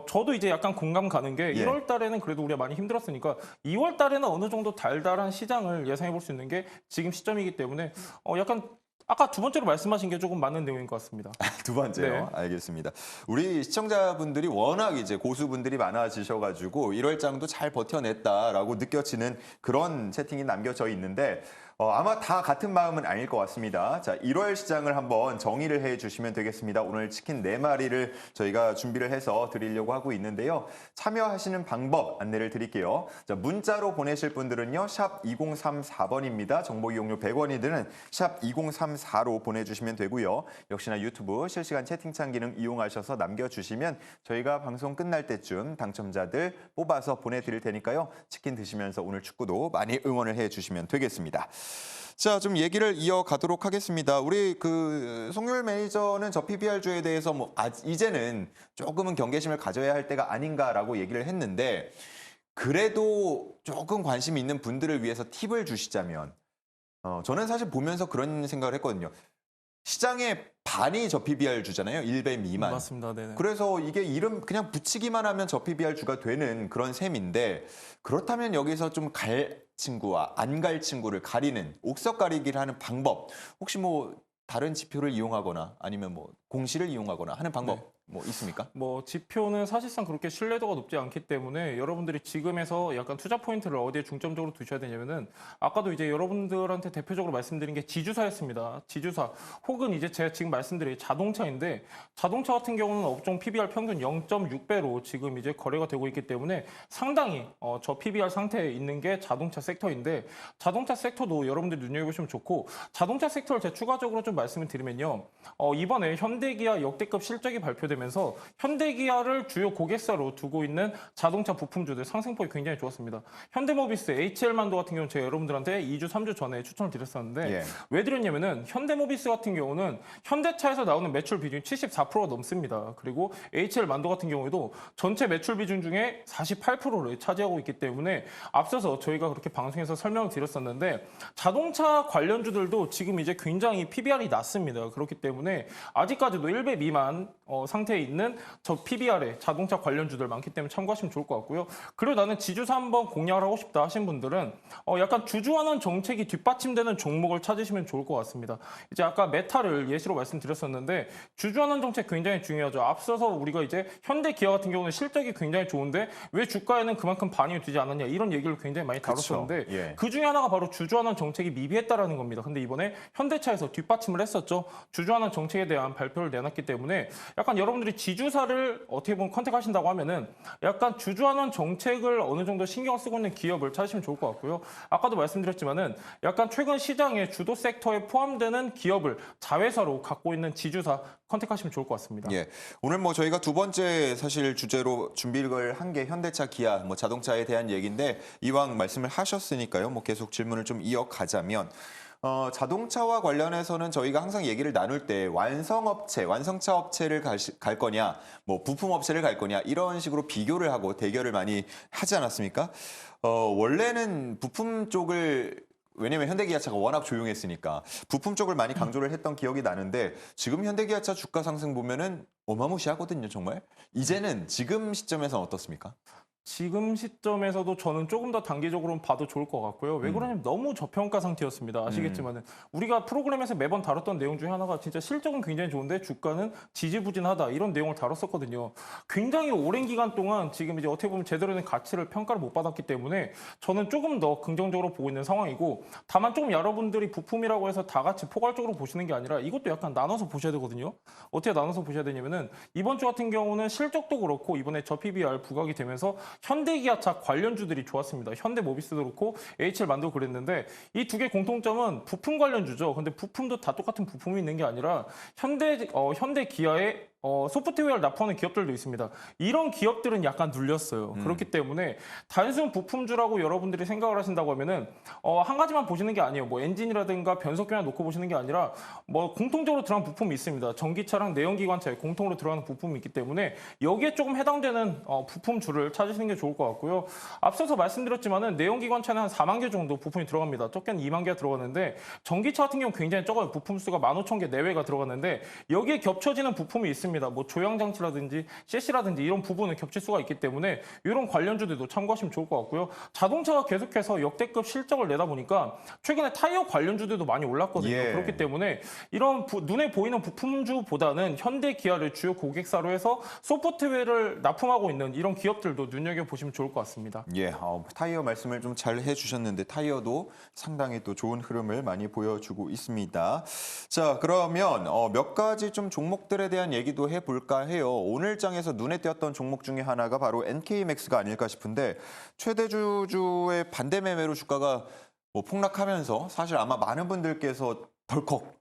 C: 저도 이제 약간 공감 가는 게 1월 달에는 그래도 우리가 많이 힘들었으니까 2월 달에는 어느 정도 달달한 시장을 예상해 볼 수 있는 게 지금 시점이기 때문에 약간 아까 두 번째로 말씀하신 게 조금 맞는 내용인 것 같습니다.
A: 두 번째요.
C: 네.
A: 알겠습니다. 우리 시청자분들이 워낙 이제 고수분들이 많아지셔가지고 1월장도 잘 버텨냈다라고 느껴지는 그런 채팅이 남겨져 있는데 아마 다 같은 마음은 아닐 것 같습니다. 자, 1월 시장을 한번 정의를 해주시면 되겠습니다. 오늘 치킨 4마리를 저희가 준비를 해서 드리려고 하고 있는데요. 참여하시는 방법 안내를 드릴게요. 자, 문자로 보내실 분들은요. 샵 2034번입니다. 정보 이용료 100원이 드는 샵 2034로 보내주시면 되고요. 역시나 유튜브 실시간 채팅창 기능 이용하셔서 남겨주시면 저희가 방송 끝날 때쯤 당첨자들 뽑아서 보내드릴 테니까요. 치킨 드시면서 오늘 축구도 많이 응원을 해주시면 되겠습니다. 자, 좀 얘기를 이어가도록 하겠습니다. 우리 송율 매니저는 저 PBR주에 대해서 이제는 조금은 경계심을 가져야 할 때가 아닌가라고 얘기를 했는데 그래도 조금 관심이 있는 분들을 위해서 팁을 주시자면 저는 사실 보면서 그런 생각을 했거든요. 시장의 반이 저 PBR주잖아요. 1배 미만.
C: 맞습니다. 네네.
A: 그래서 이게 이름 그냥 붙이기만 하면 저 PBR주가 되는 그런 셈인데 그렇다면 여기서 좀 갈 친구와 안 갈 친구를 가리는 옥석 가리기를 하는 방법 혹시 뭐 다른 지표를 이용하거나 아니면 뭐 공시를 이용하거나 하는 방법 뭐 있습니까?
C: 뭐 지표는 사실상 그렇게 신뢰도가 높지 않기 때문에 여러분들이 지금에서 약간 투자 포인트를 어디에 중점적으로 두셔야 되냐면은 아까도 이제 여러분들한테 대표적으로 말씀드린 게 지주사였습니다. 지주사 혹은 이제 제가 지금 말씀드린 자동차인데 자동차 같은 경우는 업종 PBR 평균 0.6배로 지금 이제 거래가 되고 있기 때문에 상당히 저 PBR 상태에 있는 게 자동차 섹터인데 자동차 섹터도 여러분들이 눈여겨보시면 좋고 자동차 섹터를 제가 추가적으로 좀 말씀을 드리면요. 이번에 현대기아 역대급 실적이 발표되면서 현대기아를 주요 고객사로 두고 있는 자동차 부품주들 상승폭이 굉장히 좋았습니다. 현대모비스 HL만도 같은 경우는 제가 여러분들한테 2주, 3주 전에 추천을 드렸었는데 왜 드렸냐면은 현대모비스 같은 경우는 현대차에서 나오는 매출 비중이 74%가 넘습니다. 그리고 HL만도 같은 경우에도 전체 매출 비중 중에 48%를 차지하고 있기 때문에 앞서서 저희가 그렇게 방송에서 설명을 드렸었는데 자동차 관련주들도 지금 이제 굉장히 PBR이 낮습니다. 그렇기 때문에 아직까지도 1배 미만 상태에 있는 저 PBR의 자동차 관련주들 많기 때문에 참고하시면 좋을 것 같고요. 그리고 나는 지주사 한번 공략을 하고 싶다 하신 분들은 약간 주주환원 정책이 뒷받침되는 종목을 찾으시면 좋을 것 같습니다. 이제 아까 메타를 예시로 말씀드렸었는데 주주환원 정책 굉장히 중요하죠. 앞서서 우리가 이제 현대기아 같은 경우는 실적이 굉장히 좋은데 왜 주가에는 그만큼 반영이 되지 않았냐 이런 얘기를 굉장히 많이 다뤘었는데 그 중에 하나가 바로 주주환원 정책이 미비했다라는 겁니다. 근데 이번에 현대차에서 뒷받침을 했었죠. 주주환원 정책에 대한 발표를 내놨기 때문에 약간 여러분들이 지주사를 어떻게 보면 컨택하신다고 하면은 약간 주주환원 정책을 어느 정도 신경을 쓰고 있는 기업을 찾으시면 좋을 것 같고요. 아까도 말씀드렸지만은 약간 최근 시장의 주도 섹터에 포함되는 기업을 자회사로 갖고 있는 지주사 컨택하시면 좋을 것 같습니다.
A: 오늘 뭐 저희가 두 번째 사실 주제로 준비를 한 게 현대차, 기아, 뭐 자동차에 대한 얘기인데 이왕 말씀을 하셨으니까요. 뭐 계속 질문을 좀 이어가자면 자동차와 관련해서는 저희가 항상 얘기를 나눌 때 완성차 업체를 갈 거냐, 뭐 부품 업체를 갈 거냐 이런 식으로 비교를 하고 대결을 많이 하지 않았습니까? 원래는 부품 쪽을 왜냐면 현대기아차가 워낙 조용했으니까 부품 쪽을 많이 강조를 했던 기억이 나는데 지금 현대기아차 주가 상승 보면은 어마무시하거든요, 정말. 이제는 지금 시점에서는 어떻습니까?
C: 지금 시점에서도 저는 조금 더 단기적으로는 봐도 좋을 것 같고요. 왜 그러냐면 너무 저평가 상태였습니다. 아시겠지만은 우리가 프로그램에서 매번 다뤘던 내용 중에 하나가 진짜 실적은 굉장히 좋은데 주가는 지지부진하다 이런 내용을 다뤘었거든요. 굉장히 오랜 기간 동안 지금 이제 어떻게 보면 제대로 된 가치를 평가를 못 받았기 때문에 저는 조금 더 긍정적으로 보고 있는 상황이고 다만 조금 여러분들이 부품이라고 해서 다 같이 포괄적으로 보시는 게 아니라 이것도 약간 나눠서 보셔야 되거든요. 어떻게 나눠서 보셔야 되냐면은 이번 주 같은 경우는 실적도 그렇고 이번에 저 PBR 부각이 되면서 현대기아차 관련주들이 좋았습니다. 현대모비스도 그렇고 HL 만들고 그랬는데 이 두 개 공통점은 부품 관련주죠. 근데 부품도 다 똑같은 부품이 있는 게 아니라 현대기아의 소프트웨어를 납품하는 기업들도 있습니다. 이런 기업들은 약간 눌렸어요. 그렇기 때문에 단순 부품주라고 여러분들이 생각을 하신다고 하면은 한 가지만 보시는 게 아니에요. 뭐 엔진이라든가 변속기만 놓고 보시는 게 아니라 뭐 공통적으로 들어가는 부품이 있습니다. 전기차랑 내연기관차에 공통으로 들어가는 부품이 있기 때문에 여기에 조금 해당되는 부품주를 찾으시는 게 좋을 것 같고요. 앞서서 말씀드렸지만은 내연기관차는 한 4만 개 정도 부품이 들어갑니다. 적게는 2만 개가 들어가는데 전기차 같은 경우는 굉장히 적어요. 부품 수가 15,000개 내외가 들어가는데 여기에 겹쳐지는 부품이 있습니다. 뭐 조향장치라든지 CC라든지 이런 부분은 겹칠 수가 있기 때문에 이런 관련주들도 참고하시면 좋을 것 같고요. 자동차가 계속해서 역대급 실적을 내다 보니까 최근에 타이어 관련주들도 많이 올랐거든요.
A: 예.
C: 그렇기 때문에 이런 눈에 보이는 부품주보다는 현대 기아를 주요 고객사로 해서 소프트웨어를 납품하고 있는 이런 기업들도 눈여겨보시면 좋을 것 같습니다.
D: 예, 타이어 말씀을 좀 잘 해주셨는데 타이어도 상당히 또 좋은 흐름을 많이 보여주고 있습니다. 자, 그러면 몇 가지 좀 종목들에 대한 얘기도 해볼까 해요. 오늘 장에서 눈에 띄었던 종목 중에 하나가 바로 NK맥스가 아닐까 싶은데 최대 주주의 반대 매매로 주가가 뭐 폭락하면서 사실 아마 많은 분들께서 덜컥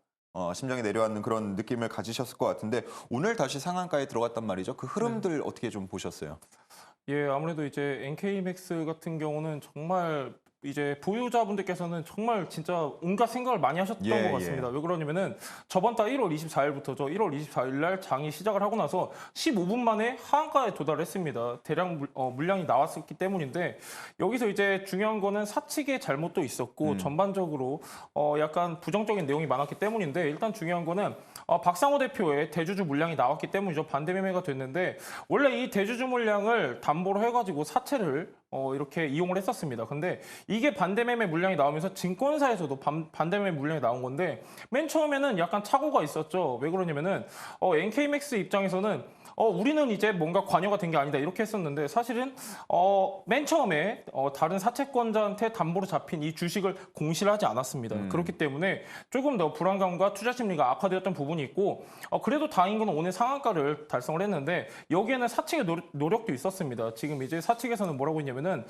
D: 심장이 내려앉는 그런 느낌을 가지셨을 것 같은데 오늘 다시 상한가에 들어갔단 말이죠. 그 흐름들 어떻게 좀 보셨어요?
C: 예, 아무래도 이제 NK맥스 같은 경우는 정말 이제 보유자분들께서는 정말 진짜 온갖 생각을 많이 하셨던
D: 예,
C: 것 같습니다. 왜 그러냐면은 저번 달 1월 24일부터죠. 1월 24일 날 장이 시작을 하고 나서 15분 만에 하한가에 도달했습니다. 대량 물량이 나왔었기 때문인데 여기서 이제 중요한 거는 사측의 잘못도 있었고 전반적으로 약간 부정적인 내용이 많았기 때문인데 일단 중요한 거는 박상호 대표의 대주주 물량이 나왔기 때문이죠. 반대 매매가 됐는데 원래 이 대주주 물량을 담보로 해가지고 사채를 이렇게 이용을 했었습니다. 근데 이게 반대매매 물량이 나오면서 증권사에서도 반대매매 물량이 나온 건데 맨 처음에는 약간 착오가 있었죠. 왜 그러냐면은 NK맥스 입장에서는 우리는 이제 뭔가 관여가 된 게 아니다 이렇게 했었는데 사실은 맨 처음에 다른 사채권자한테 담보로 잡힌 이 주식을 공시를 하지 않았습니다. 그렇기 때문에 조금 더 불안감과 투자 심리가 악화되었던 부분이 있고 그래도 다행인 건 오늘 상한가를 달성을 했는데 여기에는 사측의 노력도 있었습니다. 지금 이제 사측에서는 뭐라고 했냐면은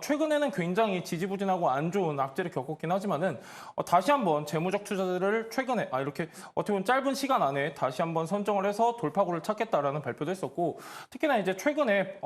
C: 최근에는 굉장히 지지부진하고 안 좋은 악재를 겪었긴 하지만은 다시 한번 재무적 투자들을 최근에 이렇게 어떻게 보면 짧은 시간 안에 다시 한번 선정을 해서 돌파구를 찾겠다라는 발표도 했었고 특히나 이제 최근에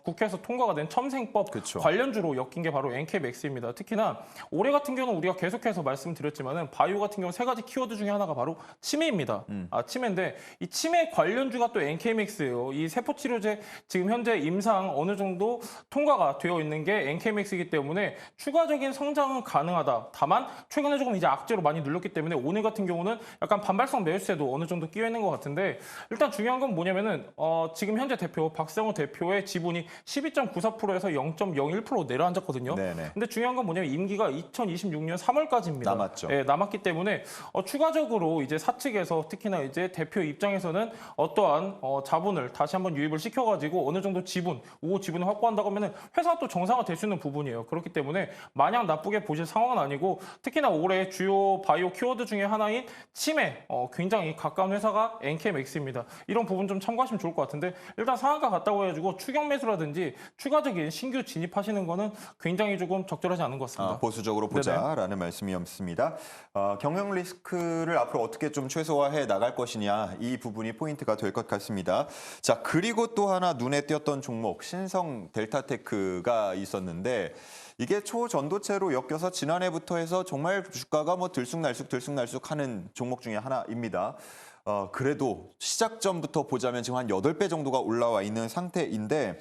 C: 국회에서 통과가 된 첨생법
D: 그쵸.
C: 관련주로 엮인 게 바로 NK맥스입니다. 특히나 올해 같은 경우는 우리가 계속해서 말씀드렸지만은 바이오 같은 경우 세 가지 키워드 중에 하나가 바로 치매입니다. 치매인데 이 치매 관련주가 또 NK맥스예요. 이 세포치료제 지금 현재 임상 어느 정도 통과가 되어 있는 게 NK맥스이기 때문에 추가적인 성장은 가능하다. 다만 최근에 조금 이제 악재로 많이 눌렸기 때문에 오늘 같은 경우는 약간 반발성 매수세도 어느 정도 끼어 있는 것 같은데 일단 중요한 건 뭐냐면은 지금 현재 대표 박상호 대표의 지분이 12.94%에서 0.01% 내려앉았거든요.
D: 네네.
C: 근데 중요한 건 뭐냐면 임기가 2026년 3월까지입니다.
D: 남았죠.
C: 예, 남았기 때문에 추가적으로 이제 사측에서 특히나 이제 대표 입장에서는 어떠한 자본을 다시 한번 유입을 시켜가지고 어느 정도 우호 지분을 확보한다고 하면은 회사가 또 정상화될 수 있는 부분이에요. 그렇기 때문에 마냥 나쁘게 보실 상황은 아니고 특히나 올해 주요 바이오 키워드 중에 하나인 치매 굉장히 가까운 회사가 NK맥스입니다. 이런 부분 좀 참고하시면 좋을 것 같은데 일단 상한가 갔다고 해가지고 추격 매수라든지 추가적인 신규 진입하시는 거는 굉장히 조금 적절하지 않은 것 같습니다.
D: 보수적으로 보자라는 말씀이었습니다. 경영 리스크를 앞으로 어떻게 좀 최소화해 나갈 것이냐 이 부분이 포인트가 될 것 같습니다. 자, 그리고 또 하나 눈에 띄었던 종목 신성 델타테크가 있었는데 이게 초전도체로 엮여서 지난해부터 해서 정말 주가가 뭐 들쑥날쑥 하는 종목 중에 하나입니다. 그래도 시작점부터 보자면 지금 한 8배 정도가 올라와 있는 상태인데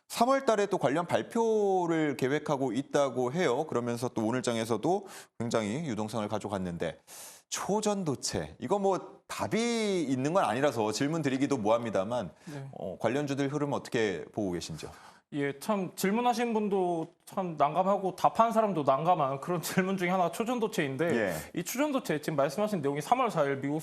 D: 3월 달에 또 관련 발표를 계획하고 있다고 해요. 그러면서 또 오늘 장에서도 굉장히 유동성을 가져갔는데 초전도체 이거 뭐 답이 있는 건 아니라서 질문 드리기도 뭐합니다만
C: 네.
D: 관련주들 흐름 어떻게 보고 계신지요?
C: 예, 참 질문하신 분도 참 난감하고 답하는 사람도 난감한 그런 질문 중에 하나가 초전도체인데
A: 예.
C: 이 초전도체 지금 말씀하신 내용이 3월 4일 미국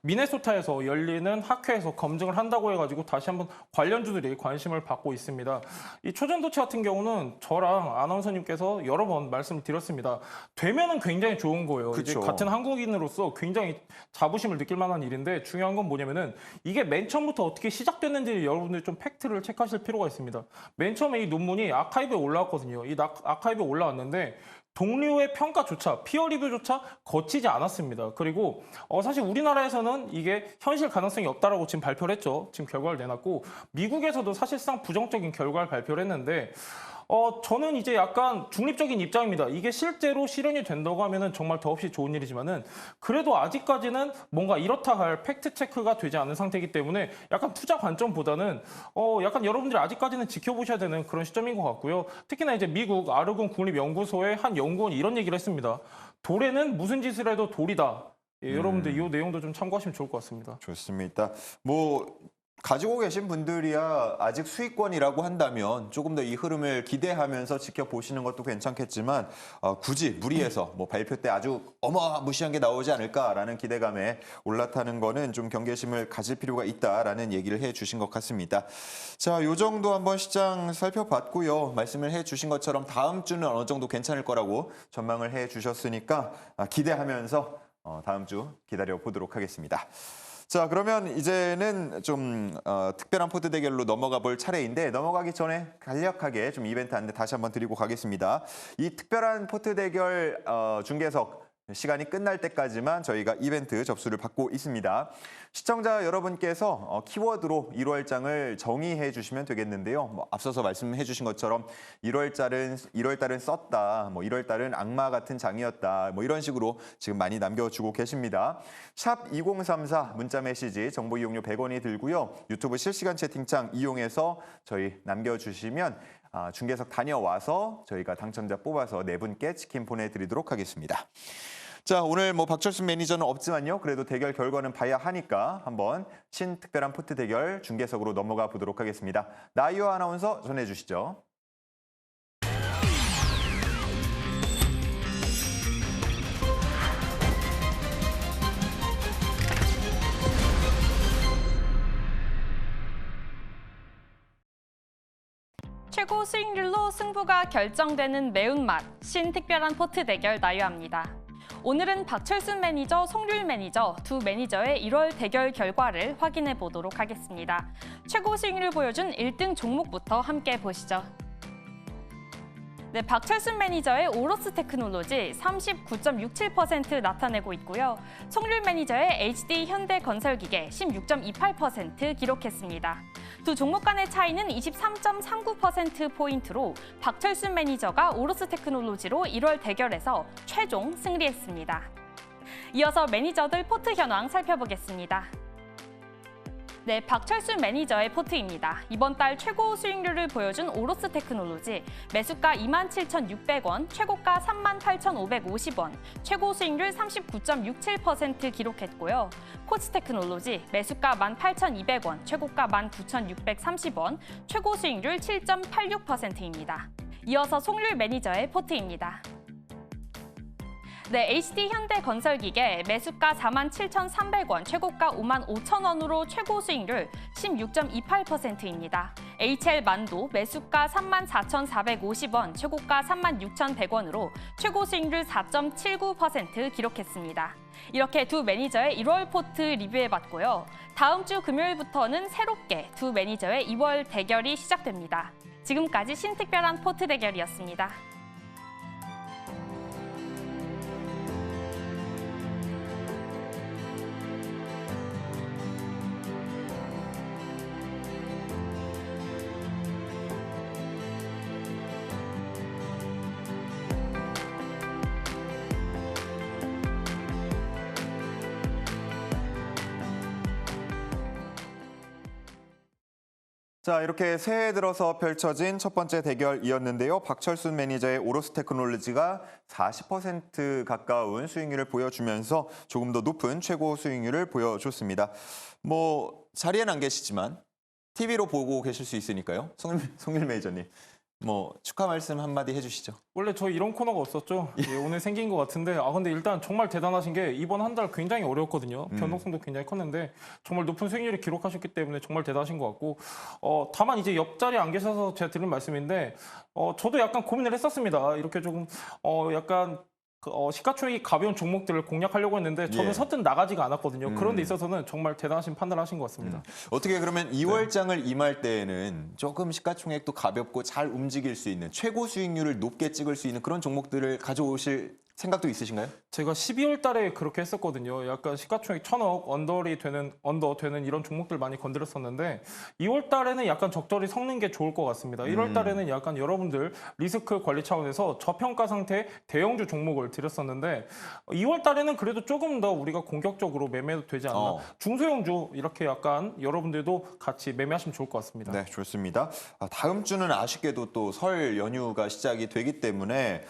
C: 미네소타에서 열리는 학회에서 검증을 한다고 해가지고 다시 한번 관련주들이 관심을 받고 있습니다. 이 초전도체 같은 경우는 저랑 아나운서님께서 여러 번 말씀을 드렸습니다. 되면은 굉장히 좋은 거예요. 이제
A: 그쵸.
C: 같은 한국인으로서 굉장히 자부심을 느낄 만한 일인데 중요한 건 뭐냐면은 이게 맨 처음부터 어떻게 시작됐는지 여러분들이 좀 팩트를 체크하실 필요가 있습니다. 맨 처음에 이 논문이 아카이브에 올라왔거든요. 이 아카이브에 올라왔는데 동료의 평가조차, 피어 리뷰조차 거치지 않았습니다. 그리고 사실 우리나라에서는 이게 현실 가능성이 없다라고 지금 발표를 했죠. 지금 결과를 내놨고 미국에서도 사실상 부정적인 결과를 발표를 했는데 저는 이제 약간 중립적인 입장입니다. 이게 실제로 실현이 된다고 하면은 정말 더없이 좋은 일이지만은 그래도 아직까지는 뭔가 이렇다 할 팩트 체크가 되지 않은 상태이기 때문에 약간 투자 관점보다는 약간 여러분들이 아직까지는 지켜보셔야 되는 그런 시점인 것 같고요. 특히나 이제 미국 아르곤 국립연구소의 한 연구원이 이런 얘기를 했습니다. 돌에는 무슨 짓을 해도 돌이다. 예, 여러분들 이 내용도 좀 참고하시면 좋을 것 같습니다.
A: 좋습니다. 뭐 가지고 계신 분들이야 아직 수익권이라고 한다면 조금 더 이 흐름을 기대하면서 지켜보시는 것도 괜찮겠지만 굳이 무리해서 뭐 발표 때 아주 어마무시한 게 나오지 않을까라는 기대감에 올라타는 거는 좀 경계심을 가질 필요가 있다라는 얘기를 해주신 것 같습니다. 자, 요 정도 한번 시장 살펴봤고요. 말씀을 해주신 것처럼 다음 주는 어느 정도 괜찮을 거라고 전망을 해주셨으니까 기대하면서 다음 주 기다려 보도록 하겠습니다. 자, 그러면 이제는 좀 특별한 포트 대결로 넘어가 볼 차례인데 넘어가기 전에 간략하게 좀 이벤트 안내 다시 한번 드리고 가겠습니다. 이 특별한 포트 대결 중계석 시간이 끝날 때까지만 저희가 이벤트 접수를 받고 있습니다. 시청자 여러분께서 키워드로 1월장을 정의해 주시면 되겠는데요. 뭐 앞서서 말씀해 주신 것처럼 1월달은 썼다, 뭐 1월달은 악마 같은 장이었다, 뭐 이런 식으로 지금 많이 남겨주고 계십니다. 샵 2034 문자 메시지 정보 이용료 100원이 들고요. 유튜브 실시간 채팅창 이용해서 저희 남겨주시면 중계석 다녀와서 저희가 당첨자 뽑아서 4분께 치킨 보내드리도록 하겠습니다. 자, 오늘 뭐 박철순 매니저는 없지만요. 그래도 대결 결과는 봐야 하니까 한번 신특별한 포트 대결 중계석으로 넘어가 보도록 하겠습니다. 나이오 아나운서 전해주시죠.
E: 최고 수익률로 승부가 결정되는 매운맛, 신특별한 포트 대결 나유합니다. 오늘은 박철순 매니저, 송률 매니저 두 매니저의 1월 대결 결과를 확인해 보도록 하겠습니다. 최고 수익률을 보여준 1등 종목부터 함께 보시죠. 네, 박철순 매니저의 오로스 테크놀로지 39.67% 나타내고 있고요. 송률 매니저의 HD 현대건설기계 16.28% 기록했습니다. 두 종목 간의 차이는 23.39%포인트로 박철순 매니저가 오로스 테크놀로지로 1월 대결에서 최종 승리했습니다. 이어서 매니저들 포트 현황 살펴보겠습니다. 네, 박철순 매니저의 포트입니다. 이번 달 최고 수익률을 보여준 오로스 테크놀로지, 매수가 27,600원, 최고가 38,550원, 최고 수익률 39.67% 기록했고요. 코츠 테크놀로지, 매수가 18,200원, 최고가 19,630원, 최고 수익률 7.86%입니다. 이어서 송률 매니저의 포트입니다. 네, HD 현대건설기계 매수가 47,300원, 최고가 55,000원으로 최고 수익률 16.28%입니다. HL 만도 매수가 34,450원, 최고가 36,100원으로 최고 수익률 4.79% 기록했습니다. 이렇게 두 매니저의 1월 포트 리뷰해봤고요. 다음 주 금요일부터는 새롭게 두 매니저의 2월 대결이 시작됩니다. 지금까지 신특별한 포트 대결이었습니다.
A: 자, 이렇게 새해 들어서 펼쳐진 첫 번째 대결이었는데요. 박철순 매니저의 오로스 테크놀로지가 40% 가까운 수익률을 보여주면서 조금 더 높은 최고 수익률을 보여줬습니다. 뭐 자리에는 안 계시지만 TV로 보고 계실 수 있으니까요. 송일 매니저님, 뭐 축하 말씀 한마디 해주시죠.
C: 원래 저희 이런 코너가 없었죠. 예, 오늘 생긴 것 같은데 근데 일단 정말 대단하신 게 이번 한 달 굉장히 어려웠거든요. 변동성도 굉장히 컸는데 정말 높은 수익률을 기록하셨기 때문에 정말 대단하신 것 같고 다만 이제 옆자리에 안 계셔서 제가 드린 말씀인데 저도 약간 고민을 했었습니다. 이렇게 조금 약간 시가총액이 가벼운 종목들을 공략하려고 했는데 저는
D: 예.
C: 서튼 나가지가 않았거든요. 그런 데 있어서는 정말 대단하신 판단을 하신 것 같습니다.
D: 어떻게 그러면 2월장을 임할 때에는 조금 시가총액도 가볍고 잘 움직일 수 있는 최고 수익률을 높게 찍을 수 있는 그런 종목들을 가져오실 생각도 있으신가요?
C: 제가 12월 달에 그렇게 했었거든요. 약간 시가총액 1,000억 언더 되는 이런 종목들 많이 건드렸었는데 2월 달에는 약간 적절히 섞는 게 좋을 것 같습니다. 1월 달에는 약간 여러분들 리스크 관리 차원에서 저평가 상태 대형주 종목을 드렸었는데 2월 달에는 그래도 조금 더 우리가 공격적으로 매매도 되지 않나. 중소형주 이렇게 약간 여러분들도 같이 매매하시면 좋을 것 같습니다.
A: 네, 좋습니다. 다음 주는 아쉽게도 또 설 연휴가 시작이 되기 때문에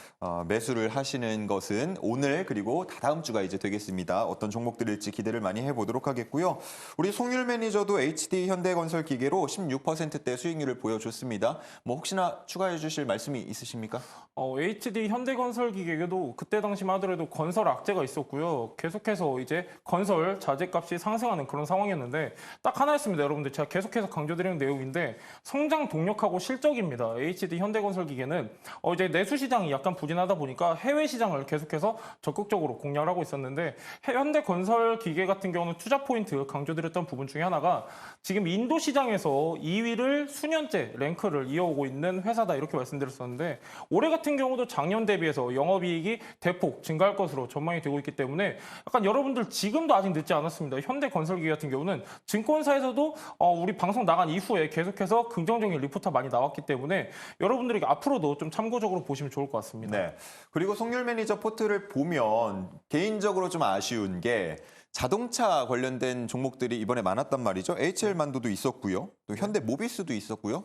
A: 매수를 하시는 것은 오늘 그리고 다다음 주가 이제 되겠습니다. 어떤 종목들일지 기대를 많이 해보도록 하겠고요. 우리 송율 매니저도 HD 현대건설 기계로 16%대 수익률을 보여줬습니다. 뭐 혹시나 추가해 주실 말씀이 있으십니까?
C: HD 현대건설 기계도 그때 당시만 하더라도 건설 악재가 있었고요. 계속해서 이제 건설 자재값이 상승하는 그런 상황이었는데 딱 하나였습니다. 여러분들 제가 계속해서 강조드리는 내용인데 성장 동력하고 실적입니다. HD 현대건설 기계는 이제 내수 시장이 약간 부진하다 보니까 해외 시장을 계속해서 적극적으로 공략을 하고 있었는데 현대건설 기계 같은 경우는 투자 포인트 강조드렸던 부분 중에 하나가 지금 인도 시장에서 2위를 수년째 랭크를 이어오고 있는 회사다 이렇게 말씀드렸었는데 올해 같은 경우도 작년 대비해서 영업이익이 대폭 증가할 것으로 전망이 되고 있기 때문에 약간 여러분들 지금도 아직 늦지 않았습니다. 현대건설기계 같은 경우는 증권사에서도 우리 방송 나간 이후에 계속해서 긍정적인 리포트가 많이 나왔기 때문에 여러분들에게 앞으로도 좀 참고적으로 보시면 좋을 것 같습니다.
A: 네. 그리고 송율 매니저 포트를 보면 개인적으로 좀 아쉬운 게 자동차 관련된 종목들이 이번에 많았단 말이죠. HL만도도 있었고요. 또 현대모비스도 있었고요.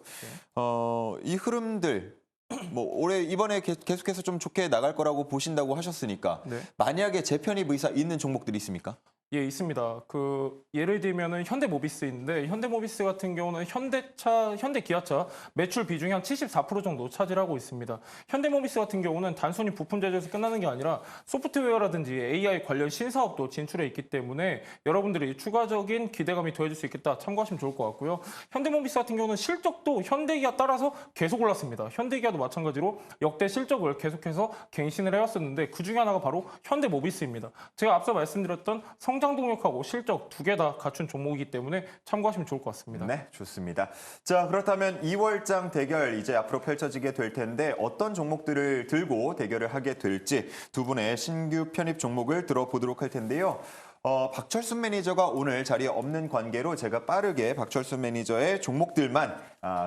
A: 이 흐름들 뭐 올해 이번에 계속해서 좀 좋게 나갈 거라고 보신다고 하셨으니까
C: 네.
A: 만약에 재편입 의사 있는 종목들이 있습니까?
C: 예, 있습니다. 예를 들면은 현대모비스인데 현대모비스 같은 경우는 현대기아차 매출 비중이 한 74% 정도 차지하고 있습니다. 현대모비스 같은 경우는 단순히 부품 제조에서 끝나는 게 아니라 소프트웨어라든지 AI 관련 신사업도 진출해 있기 때문에 여러분들이 추가적인 기대감이 더해질 수 있겠다 참고하시면 좋을 것 같고요. 현대모비스 같은 경우는 실적도 현대기아 따라서 계속 올랐습니다. 현대기아도 마찬가지로 역대 실적을 계속해서 갱신을 해왔었는데 그 중에 하나가 바로 현대모비스입니다. 제가 앞서 말씀드렸던 성장 동력하고 실적 두 개 다 갖춘 종목이기 때문에 참고하시면 좋을 것 같습니다.
A: 네, 좋습니다. 자, 그렇다면 2월장 대결 이제 앞으로 펼쳐지게 될 텐데 어떤 종목들을 들고 대결을 하게 될지 두 분의 신규 편입 종목을 들어보도록 할 텐데요. 박철순 매니저가 오늘 자리에 없는 관계로 제가 빠르게 박철순 매니저의 종목들만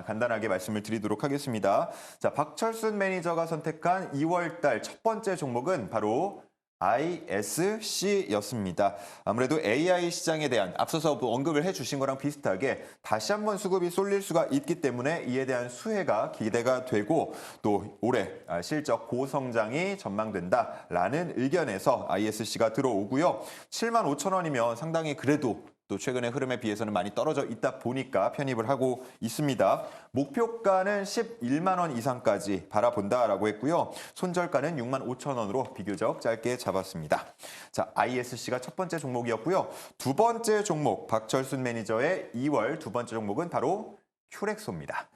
A: 간단하게 말씀을 드리도록 하겠습니다. 자, 박철순 매니저가 선택한 2월달 첫 번째 종목은 바로 ISC였습니다. 아무래도 AI 시장에 대한 앞서서 언급을 해주신 거랑 비슷하게 다시 한번 수급이 쏠릴 수가 있기 때문에 이에 대한 수혜가 기대가 되고 또 올해 실적 고성장이 전망된다라는 의견에서 ISC가 들어오고요. 75,000원이면 상당히 그래도 또 최근의 흐름에 비해서는 많이 떨어져 있다 보니까 편입을 하고 있습니다. 목표가는 11만 원 이상까지 바라본다라고 했고요. 손절가는 6만 5천 원으로 비교적 짧게 잡았습니다. 자, ISC가 첫 번째 종목이었고요. 두 번째 종목, 박철순 매니저의 2월 두 번째 종목은 바로 큐렉소입니다.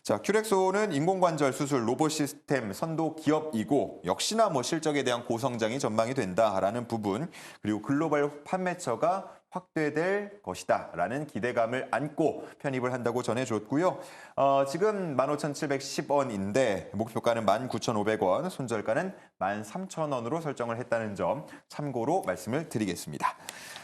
A: 자, 큐렉소는 인공관절 수술 로봇 시스템 선도 기업이고 역시나 뭐 실적에 대한 고성장이 전망이 된다라는 부분 그리고 글로벌 판매처가 확대될 것이다라는 기대감을 안고 편입을 한다고 전해줬고요. 지금 15,710원인데 목표가는 19,500원, 손절가는 13,000원으로 설정을 했다는 점 참고로 말씀을 드리겠습니다.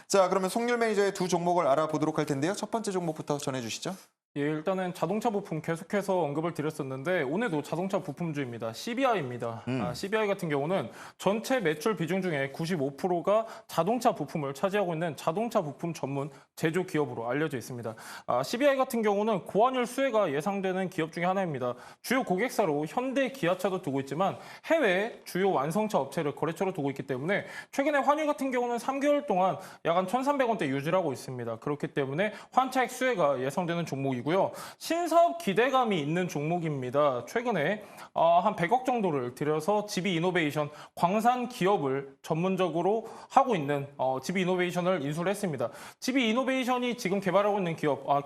A: 자, 그러면 송율 매니저의 두 종목을 알아보도록 할 텐데요. 첫 번째 종목부터 전해주시죠.
C: 예, 일단은 자동차 부품 계속해서 언급을 드렸었는데 오늘도 자동차 부품주입니다. CBI입니다. CBI 같은 경우는 전체 매출 비중 중에 95%가 자동차 부품을 차지하고 있는 자동차 부품 전문 제조 기업으로 알려져 있습니다. CBI 같은 경우는 고환율 수혜가 예상되는 기업 중에 하나입니다. 주요 고객사로 현대, 기아차도 두고 있지만 해외 주요 완성차 업체를 거래처로 두고 있기 때문에 최근에 환율 같은 경우는 3개월 동안 약 한 1,300원대 유지를 하고 있습니다. 그렇기 때문에 환차익 수혜가 예상되는 종목이고요. 신사업 기대감이 있는 종목입니다. 최근에 한 100억 정도를 들여서 GB 이노베이션 광산 기업을 전문적으로 하고 있는 GB 이노베이션을 인수를 했습니다. GB 이노베이션이 지금 개발하고 있는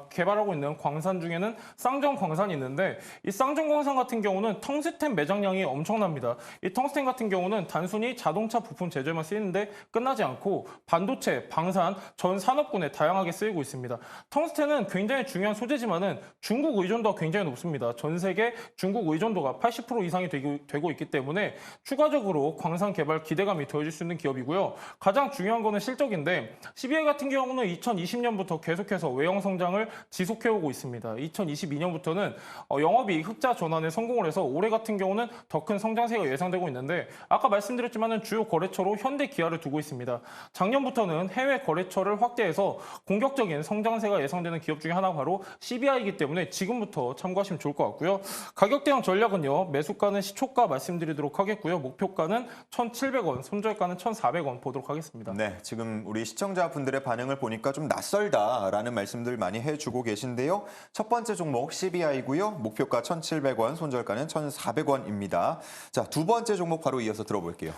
C: 개발하고 있는 광산 중에는 쌍전 광산이 있는데 이 쌍전 광산 같은 경우는 텅스텐 매장량이 엄청납니다. 이 텅스텐 같은 경우는 단순히 자동차 부품 제조에만 쓰이는데 끝나지 않고 반도체, 방산, 전 산업군에 다양하게 쓰이고 있습니다. 텅스텐은 굉장히 중요한 소재지만은 중국 의존도가 굉장히 높습니다. 전 세계 중국 의존도가 80% 이상이 되고 있기 때문에 추가적으로 광산 개발 기대감이 더해질 수 있는 기업이고요. 가장 중요한 거는 실적인데 CBI 같은 경우는 2020년부터 계속해서 외형 성장을 지속해오고 있습니다. 2022년부터는 영업이익 흑자 전환에 성공을 해서 올해 같은 경우는 더 큰 성장세가 예상되고 있는데 아까 말씀드렸지만은 주요 거래처로 현대, 기아를 두고 있습니다. 작년부터는 해외 거래처를 확대해서 공격적인 성장세가 예상되는 기업 중에 하나가 바로 CBI이기 때문에 지금부터 참고하시면 좋을 것 같고요. 가격 대응 전략은요. 매수가는 시초가 말씀드리도록 하겠고요. 목표가는 1,700원, 손절가는 1,400원 보도록 하겠습니다.
D: 네, 지금 우리 시청자분들의 반응을 보니까 좀 낯설다라는 말씀들 많이 해주고 계신데요. 첫 번째 종목 CBI고요. 목표가 1,700원, 손절가는 1,400원입니다. 자, 두 번째 종목 바로 이어서 들어볼게요.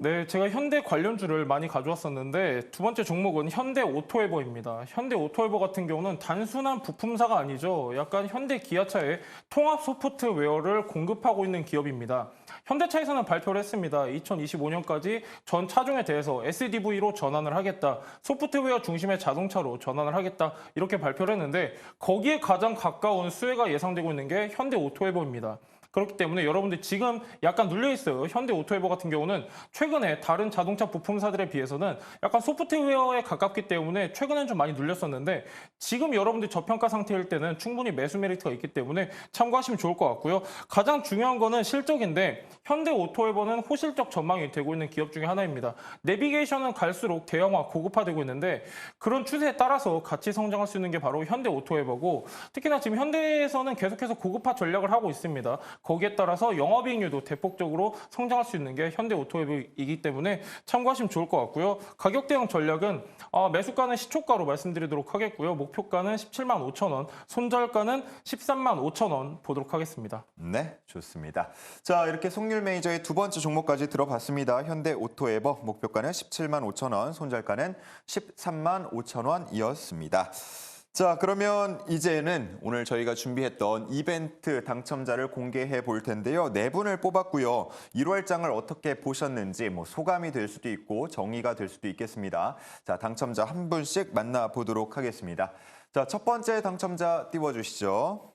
C: 네, 제가 현대 관련주를 많이 가져왔었는데 두 번째 종목은 현대 오토에버입니다. 현대 오토에버 같은 경우는 단순한 부품사가 아니죠. 약간 현대 기아차의 통합 소프트웨어를 공급하고 있는 기업입니다. 현대차에서는 발표를 했습니다. 2025년까지 전 차종에 대해서 SDV로 전환을 하겠다. 소프트웨어 중심의 자동차로 전환을 하겠다. 이렇게 발표를 했는데 거기에 가장 가까운 수혜가 예상되고 있는 게 현대 오토에버입니다. 그렇기 때문에 여러분들 지금 약간 눌려있어요. 현대 오토에버 같은 경우는 최근에 다른 자동차 부품사들에 비해서는 약간 소프트웨어에 가깝기 때문에 최근엔 좀 많이 눌렸었는데 지금 여러분들 저평가 상태일 때는 충분히 매수 메리트가 있기 때문에 참고하시면 좋을 것 같고요. 가장 중요한 거는 실적인데 현대 오토에버는 호실적 전망이 되고 있는 기업 중에 하나입니다. 내비게이션은 갈수록 대형화, 고급화되고 있는데 그런 추세에 따라서 같이 성장할 수 있는 게 바로 현대 오토에버고 특히나 지금 현대에서는 계속해서 고급화 전략을 하고 있습니다. 거기에 따라서 영업이익률도 대폭적으로 성장할 수 있는 게 현대 오토에버이기 때문에 참고하시면 좋을 것 같고요. 가격 대응 전략은 매수가는 시초가로 말씀드리도록 하겠고요. 목표가는 17만 5천 원, 손절가는 13만 5천 원 보도록 하겠습니다.
D: 네, 좋습니다. 자, 이렇게 송률 매니저의 두 번째 종목까지 들어봤습니다. 현대 오토에버 목표가는 17만 5천 원, 손절가는 13만 5천 원이었습니다. 자, 그러면 이제는 오늘 저희가 준비했던 이벤트 당첨자를 공개해 볼 텐데요. 네 분을 뽑았고요. 1월장을 어떻게 보셨는지 소감이 될 수도 있고 정의가 될 수도 있겠습니다. 자, 당첨자 한 분씩 만나보도록 하겠습니다. 자, 첫 번째 당첨자 띄워주시죠.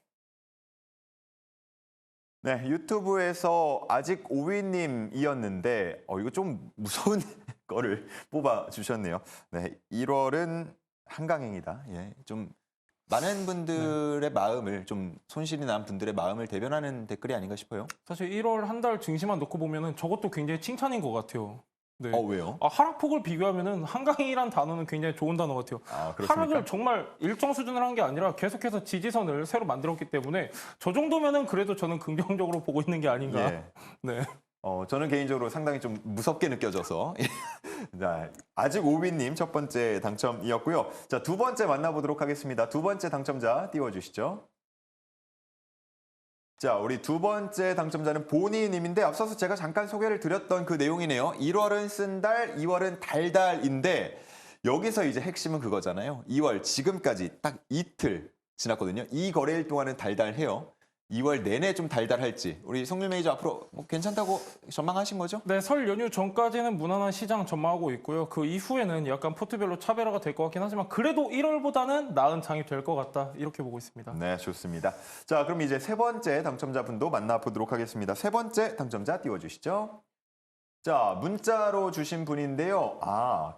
D: 네, 유튜브에서 아직 5위님이었는데 이거 좀 무서운 거를 뽑아주셨네요. 네, 1월은 한강행이다. 예, 좀 많은 분들의 마음을 좀 손실이 난 분들의 마음을 대변하는 댓글이 아닌가 싶어요.
C: 사실 1월 한 달 증시만 놓고 보면은 저것도 굉장히 칭찬인 것 같아요. 네.
D: 왜요?
C: 하락폭을 비교하면은 한강이란 단어는 굉장히 좋은 단어 같아요.
D: 그렇습니까?
C: 하락을 정말 일정 수준을 한 게 아니라 계속해서 지지선을 새로 만들었기 때문에 저 정도면은 그래도 저는 긍정적으로 보고 있는 게 아닌가.
D: 예.
C: 네.
D: 저는 개인적으로 상당히 좀 무섭게 느껴져서. 자, 아직 5위님 첫 번째 당첨이었고요. 자, 두 번째 만나보도록 하겠습니다. 두 번째 당첨자 띄워주시죠. 자, 우리 두 번째 당첨자는 보니님인데 앞서서 제가 잠깐 소개를 드렸던 그 내용이네요. 1월은 쓴 달, 2월은 달달인데 여기서 이제 핵심은 그거잖아요. 2월 지금까지 딱 이틀 지났거든요. 이 거래일 동안은 달달해요. 2월 내내 좀 달달할지 우리 송률 매니저 앞으로 괜찮다고 전망하신 거죠?
C: 네, 설 연휴 전까지는 무난한 시장 전망하고 있고요. 그 이후에는 약간 포트별로 차별화가 될 것 같긴 하지만 그래도 1월보다는 나은 장이 될 것 같다 이렇게 보고 있습니다.
D: 네, 좋습니다. 자, 그럼 이제 세 번째 당첨자분도 만나보도록 하겠습니다. 세 번째 당첨자 띄워주시죠. 자, 문자로 주신 분인데요.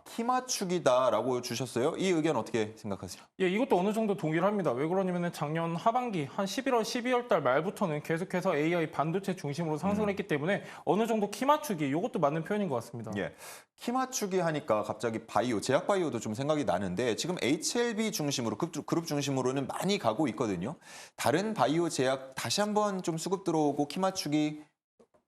D: 키 맞추기다라고 주셨어요. 이 의견 어떻게 생각하세요?
C: 예, 이것도 어느 정도 동일합니다. 왜 그러냐면 작년 하반기 한 11월, 12월 달 말부터는 계속해서 AI 반도체 중심으로 상승을 했기 때문에 어느 정도 키 맞추기 이것도 맞는 표현인 것 같습니다.
D: 예. 키 맞추기 하니까 갑자기 바이오, 제약 바이오도 좀 생각이 나는데 지금 HLB 중심으로 그룹 중심으로는 많이 가고 있거든요. 다른 바이오 제약 다시 한번 좀 수급 들어오고 키 맞추기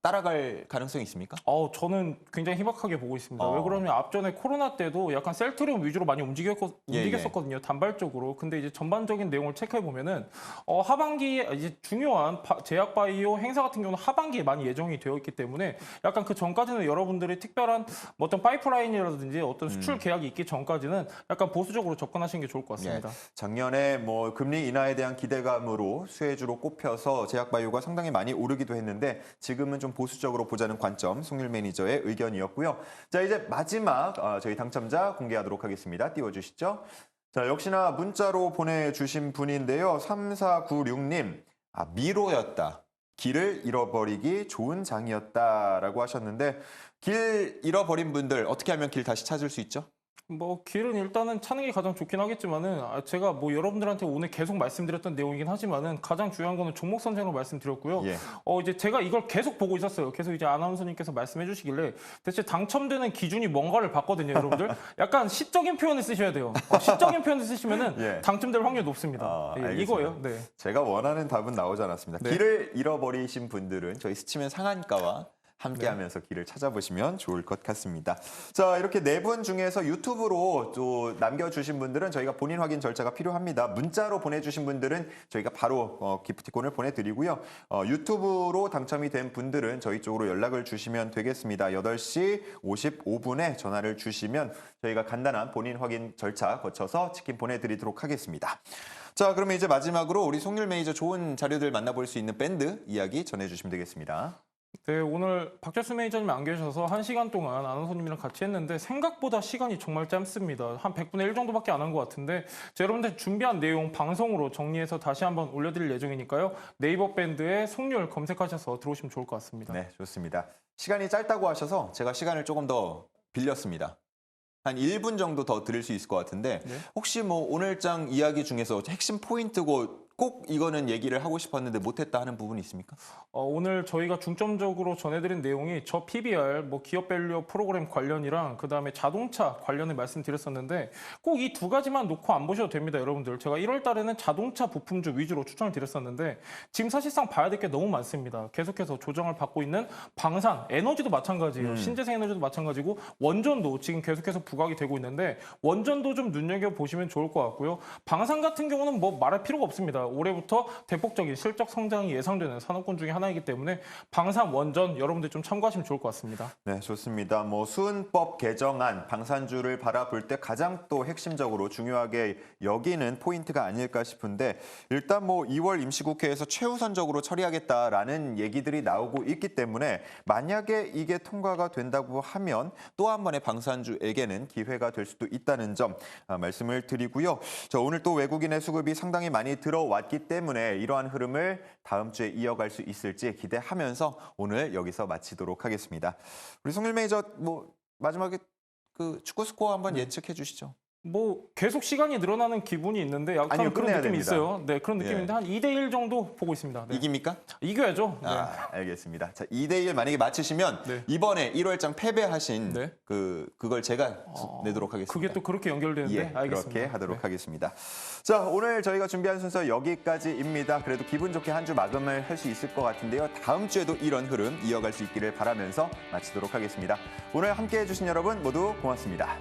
D: 따라갈 가능성이 있습니까?
C: 저는 굉장히 희박하게 보고 있습니다. 왜 그러냐면 앞전에 코로나 때도 약간 셀트리온 위주로 많이 움직였었거든요. 단발적으로. 근데 이제 전반적인 내용을 체크해 보면은 하반기에 이제 중요한 제약 바이오 행사 같은 경우는 하반기에 많이 예정이 되어 있기 때문에 약간 그 전까지는 여러분들이 특별한 어떤 파이프라인이라든지 어떤 수출 계약이 있기 전까지는 약간 보수적으로 접근하시는 게 좋을 것 같습니다.
D: 작년에 뭐 금리 인하에 대한 기대감으로 수혜주로 꼽혀서 제약 바이오가 상당히 많이 오르기도 했는데 지금은 좀 보수적으로 보자는 관점, 송률 매니저의 의견이었고요. 자, 이제 마지막 저희 당첨자 공개하도록 하겠습니다. 띄워주시죠. 자, 역시나 문자로 보내주신 분인데요. 3496님, 미로였다. 길을 잃어버리기 좋은 장이었다라고 하셨는데 길 잃어버린 분들 어떻게 하면 길 다시 찾을 수 있죠?
C: 길은 일단은 찾는 게 가장 좋긴 하겠지만은 제가 여러분들한테 오늘 계속 말씀드렸던 내용이긴 하지만은 가장 중요한 거는 종목 선정으로 말씀드렸고요.
D: 예.
C: 이제 제가 이걸 계속 보고 있었어요. 계속 이제 아나운서님께서 말씀해 주시길래 대체 당첨되는 기준이 뭔가를 봤거든요, 여러분들. 약간 시적인 표현을 쓰셔야 돼요. 시적인 표현을 쓰시면은
D: 예.
C: 당첨될 확률이 높습니다.
D: 알겠습니다.
C: 이거예요. 네.
D: 제가 원하는 답은 나오지 않았습니다.
C: 네.
D: 길을 잃어버리신 분들은 저희 스치면 상한가와 함께하면서 길을 찾아보시면 좋을 것 같습니다. 자, 이렇게 네 분 중에서 유튜브로 또 남겨주신 분들은 저희가 본인 확인 절차가 필요합니다. 문자로 보내주신 분들은 저희가 바로 기프티콘을 보내드리고요. 유튜브로 당첨이 된 분들은 저희 쪽으로 연락을 주시면 되겠습니다. 8시 55분에 전화를 주시면 저희가 간단한 본인 확인 절차 거쳐서 치킨 보내드리도록 하겠습니다. 자, 그러면 이제 마지막으로 우리 송률 매니저 좋은 자료들 만나볼 수 있는 밴드 이야기 전해주시면 되겠습니다.
C: 네, 오늘 박철수 매니저님 안 계셔서 1시간 동안 아나운서님이랑 같이 했는데 생각보다 시간이 정말 짧습니다. 한 100분의 1 정도밖에 안 한 것 같은데 여러분들 준비한 내용 방송으로 정리해서 다시 한번 올려드릴 예정이니까요. 네이버 밴드에 송률 검색하셔서 들어오시면 좋을 것 같습니다.
D: 네, 좋습니다. 시간이 짧다고 하셔서 제가 시간을 조금 더 빌렸습니다. 한 1분 정도 더 드릴 수 있을 것 같은데
C: 네.
D: 혹시 오늘장 이야기 중에서 핵심 포인트고 꼭 이거는 얘기를 하고 싶었는데 못했다 하는 부분이 있습니까?
C: 오늘 저희가 중점적으로 전해드린 내용이 저 PBR, 기업 밸류 프로그램 관련이랑 그다음에 자동차 관련을 말씀드렸었는데 꼭 이 두 가지만 놓고 안 보셔도 됩니다, 여러분들. 제가 1월 달에는 자동차 부품주 위주로 추천을 드렸었는데 지금 사실상 봐야 될 게 너무 많습니다. 계속해서 조정을 받고 있는 방산, 에너지도 마찬가지예요. 신재생 에너지도 마찬가지고 원전도 지금 계속해서 부각이 되고 있는데 원전도 좀 눈여겨보시면 좋을 것 같고요. 방산 같은 경우는 말할 필요가 없습니다. 올해부터 대폭적인 실적 성장이 예상되는 산업군 중에 하나이기 때문에 방산, 원전 여러분들 좀 참고하시면 좋을 것 같습니다.
D: 네, 좋습니다. 수은법 개정안, 방산주를 바라볼 때 가장 또 핵심적으로 중요하게 여기는 포인트가 아닐까 싶은데 일단 2월 임시국회에서 최우선적으로 처리하겠다라는 얘기들이 나오고 있기 때문에 만약에 이게 통과가 된다고 하면 또 한 번의 방산주에게는 기회가 될 수도 있다는 점 말씀을 드리고요. 자, 오늘 또 외국인의 수급이 상당히 많이 들어왔기 때문에 이러한 흐름을 다음 주에 이어갈 수 있을지 기대하면서 오늘 여기서 마치도록 하겠습니다. 우리 송률 매니저 마지막에 그 축구 스코어 한번 예측해 주시죠.
C: 계속 시간이 늘어나는 기분이 있는데 약간
D: 아니요,
C: 그런
D: 끝내야
C: 느낌이
D: 됩니다.
C: 있어요. 네, 그런 느낌인데 한 2대1 정도 보고 있습니다. 네.
D: 이깁니까?
C: 이겨야죠. 네.
D: 알겠습니다. 자, 2대1 만약에 맞히시면
C: 네.
D: 이번에 1월장 패배하신
C: 네.
D: 그걸 제가 내도록 하겠습니다.
C: 그게 또 그렇게 연결되는데 알겠습니다.
D: 그렇게 하도록
C: 네.
D: 하겠습니다. 자, 오늘 저희가 준비한 순서 여기까지입니다. 그래도 기분 좋게 한 주 마감을 할 수 있을 것 같은데요. 다음 주에도 이런 흐름 이어갈 수 있기를 바라면서 마치도록 하겠습니다. 오늘 함께해 주신 여러분 모두 고맙습니다.